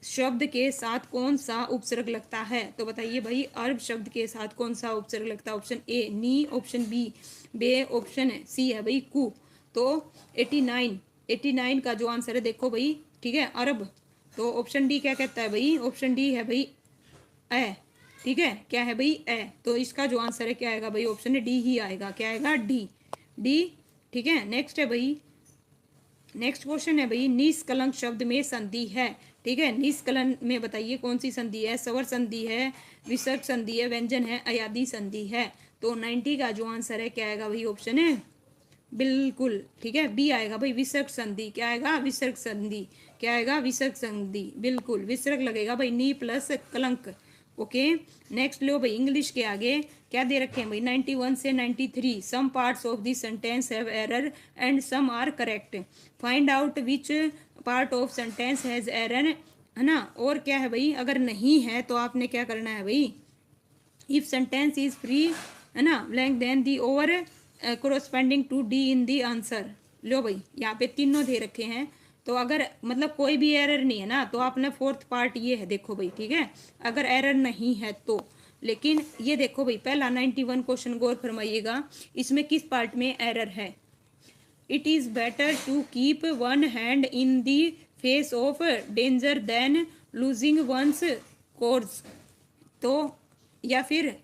शब्द के साथ कौन सा उपसर्ग लगता है? तो बताइए भाई, अर्ब शब्द के साथ कौन सा उपसर्ग लगता है? ऑप्शन ए नी, ऑप्शन बी बे, ऑप्शन सी है भाई कु। तो 89 का जो आंसर है देखो भाई, ठीक है, अरब। तो ऑप्शन डी क्या कहता है भाई? ऑप्शन डी है भाई ए। ठीक है, क्या है भाई? ए। तो इसका जो आंसर है क्या आएगा भाई? ऑप्शन डी ही आएगा। क्या आएगा? D, D. ठीक है, नेक्स्ट है भाई, नेक्स्ट क्वेश्चन है भाई, निष्कलंक शब्द में संधि है। ठीक है, निष्कलन में बताइए कौन सी संधि है? स्वर संधि है, विसर्ग संधि है, व्यंजन है, अयादी संधि है। तो 90 का जो आंसर है क्या आएगा भाई? ऑप्शन है बिल्कुल, ठीक है, बी आएगा भाई, विसर्ग संधि। क्या आएगा? विसर्ग संधि। क्या आएगा? विसर्ग संधि, बिल्कुल विसर्ग लगेगा भाई, नी प्लस कलंक। ओके, नेक्स्ट लो भाई, इंग्लिश के आगे क्या दे रखे हैं भाई? 91 से 93, some parts of this sentence have error and some are correct. Find out which part of sentence has error, है ना। और क्या है भाई? अगर नहीं है तो आपने क्या करना है भाई? इफ सेंटेंस इज फ्री, है ना, blank then the over corresponding to D in the answer. लो भाई, यहाँ पे तीनों दे रखे हैं, तो अगर मतलब कोई भी एरर नहीं है ना तो आपने फोर्थ पार्ट ये है, देखो भाई, ठीक है, अगर एरर नहीं है तो। लेकिन ये देखो भाई, पहला 91 क्वेश्चन गौर फरमाइएगा, इसमें किस पार्ट में एरर है? It is better to keep one hand in the face of danger than losing one's course. तो या फिर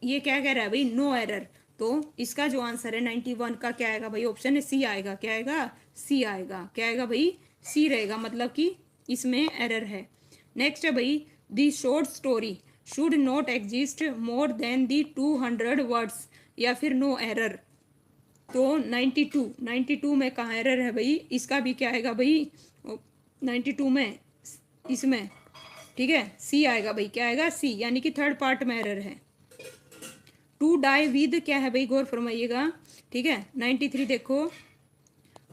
ये क्या कह रहा है भाई? No error. तो इसका जो आंसर है 91 का क्या आएगा भाई? ऑप्शन सी आएगा। क्या आएगा? सी आएगा। क्या आएगा भाई? सी रहेगा, मतलब कि इसमें एरर है। नेक्स्ट है भाई, दी short story should not exist more than the 200 words, या फिर नो एरर। तो 92 में कहाँ एरर है भाई? इसका भी क्या आएगा भाई? 92 में, इसमें, ठीक है, सी आएगा भाई। क्या आएगा? सी, यानी कि थर्ड पार्ट में एरर है। टू डाई विद क्या है भाई? गौर फरमाइएगा, ठीक है, 93 देखो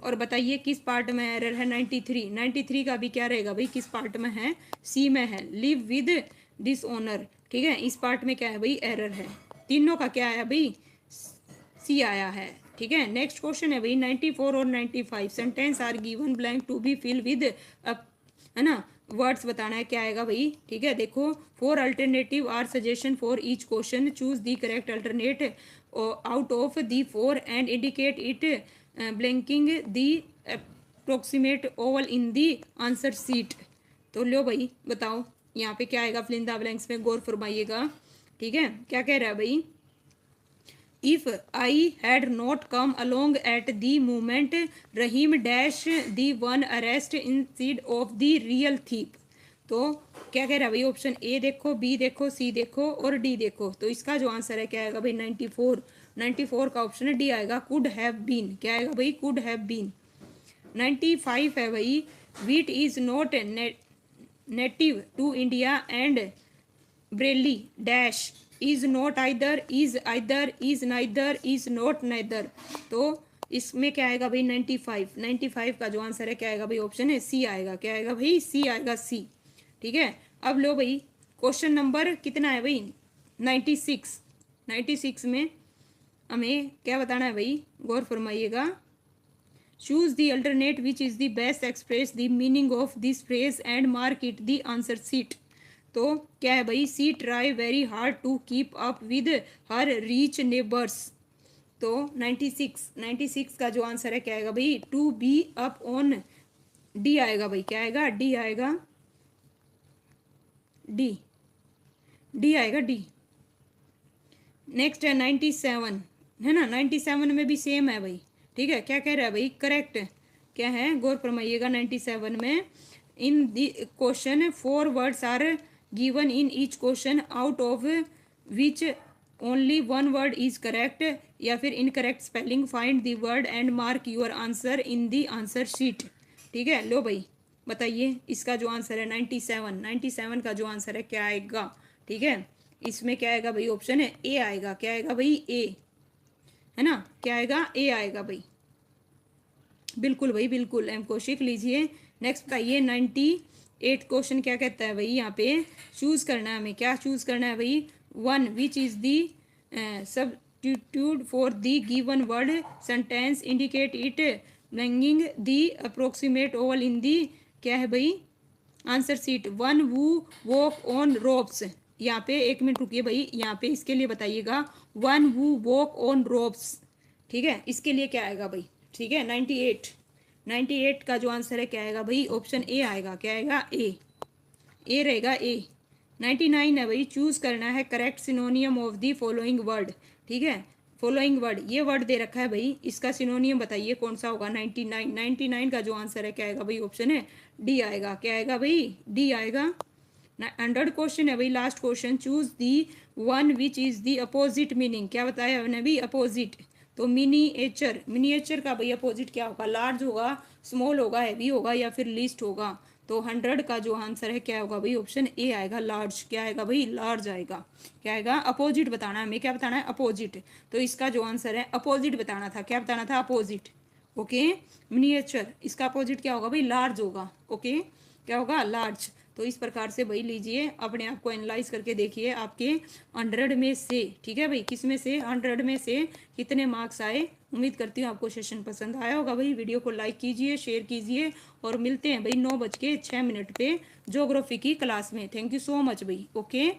और बताइए किस पार्ट में एरर है? 93 का भी क्या रहेगा भाई? किस पार्ट में है? सी में है। लिव विद डिसऑनर, ठीक है, इस पार्ट में क्या है भाई? एरर है। तीनों का क्या है भाई? सी आया है। ठीक है, नेक्स्ट क्वेश्चन है भाई 94 और 95 sentence are given blank to be fill with, है ना, वर्ड्स बताना है, क्या आएगा भाई। ठीक है, देखो, four alternative are suggestion for each question, choose the correct alternate out of the four and indicate it blanking the approximate oval in the answer sheet. तो लो भाई बताओ यहाँ पे क्या आएगा, फिल इन द ब्लैंक्स में गौर फरमाइएगा। ठीक है, क्या कह रहा है भाई, if I had not come along at the moment, Rahim dash the one arrest instead of the real thief। तो क्या कह रहा है भाई, ऑप्शन ए देखो, बी देखो, सी देखो और डी देखो। तो इसका जो आंसर है क्या आएगा भाई 94, 94 का ऑप्शन है डी आएगा, कुड हैव बीन। क्या आएगा भाई, कुड हैव बीन। 95 है भाई, wheat is not native to India and barley dash is not either, is either, is neither, is not neither. तो इसमें क्या आएगा भाई 95, 95 का जो आंसर है क्या आएगा भाई, ऑप्शन है सी आएगा। क्या आएगा भाई, सी आएगा, सी। ठीक है, अब लो भाई क्वेश्चन नंबर कितना है भाई 96, 96 में हमें क्या बताना है भाई, गौर फरमाइएगा। Choose the alternate which is the best express the meaning of this phrase and mark it the answer sheet. तो क्या है भाई, she try very hard to keep up with her rich neighbours. तो 96, 96 का जो आंसर है क्या आएगा भाई, to be up on, D आएगा भाई। क्या आएगा, डी आएगा, डी, डी आएगा, डी। नेक्स्ट है 97, है ना, 97 में भी सेम है भाई। ठीक है, क्या कह रहा है भाई, करेक्ट क्या है, गौर फरमाइएगा। 97 में in the question four words are given in each question out of which only one word is correct, या फिर incorrect spelling, find the word and mark your answer in the answer sheet। ठीक है, लो भाई बताइए इसका जो answer है 97, 97 का जो आंसर है क्या आएगा। ठीक है, इसमें क्या आएगा भाई, ऑप्शन है ए आएगा। क्या आएगा भाई, ए, है ना, क्या आएगा, ए आएगा भाई, बिल्कुल भाई बिल्कुल। एम कौशिक लीजिए। नेक्स्ट बताइए 98 क्वेश्चन क्या कहता है भाई, यहाँ पे चूज करना है हमें, क्या चूज करना है भाई, one which is the substitute for the given word sentence indicate it blanking the approximate oval in the, क्या है भाई answer sheet, one who walk on ropes. यहाँ पे एक मिनट रुकिए भाई, यहाँ पे इसके लिए बताइएगा, one who walk on ropes. ठीक है, इसके लिए क्या आएगा भाई। ठीक है, 98, 98 का जो आंसर है क्या आएगा भाई, ऑप्शन ए आएगा। क्या आएगा, ए, ए रहेगा, ए। 99 है भाई, चूज करना है correct सिनोनियम of the following word. ठीक है, फॉलोइंग वर्ड, ये वर्ड दे रखा है भाई, इसका सिनोनियम बताइए कौन सा होगा। 99, 99 का जो आंसर है क्या आएगा भाई, ऑप्शन है डी आएगा। क्या आएगा भाई, डी आएगा। 100 क्वेश्चन है भाई, last question, choose the one which is the opposite meaning. क्या बताया हमने भी, अपोजिट। तो मिनीएचर, मिनीएचर का भाई अपोजिट क्या होगा, लार्ज होगा, स्मॉल होगा, हैवी होगा या फिर लीस्ट होगा। तो 100 का जो आंसर है क्या होगा भाई, ऑप्शन ए आएगा, लार्ज। क्या आएगा भाई, लार्ज आएगा। क्या आएगा, अपोजिट बताना है हमें, क्या बताना है, अपोजिट। तो इसका जो आंसर है अपोजिट बताना था। क्या बताना था, अपोजिट। ओके, मिनीएचर, इसका अपोजिट क्या होगा भाई, लार्ज होगा। ओके, क्या होगा, लार्ज। तो इस प्रकार से भाई लीजिए, अपने आप को एनालाइज करके देखिए आपके 100 में से, ठीक है भाई, किस में से, 100 में से कितने मार्क्स आए। उम्मीद करती हूँ आपको सेशन पसंद आया होगा भाई। वीडियो को लाइक कीजिए, शेयर कीजिए और मिलते हैं भाई 9:06 पे ज्योग्राफी की क्लास में। थैंक यू सो मच भाई। ओके।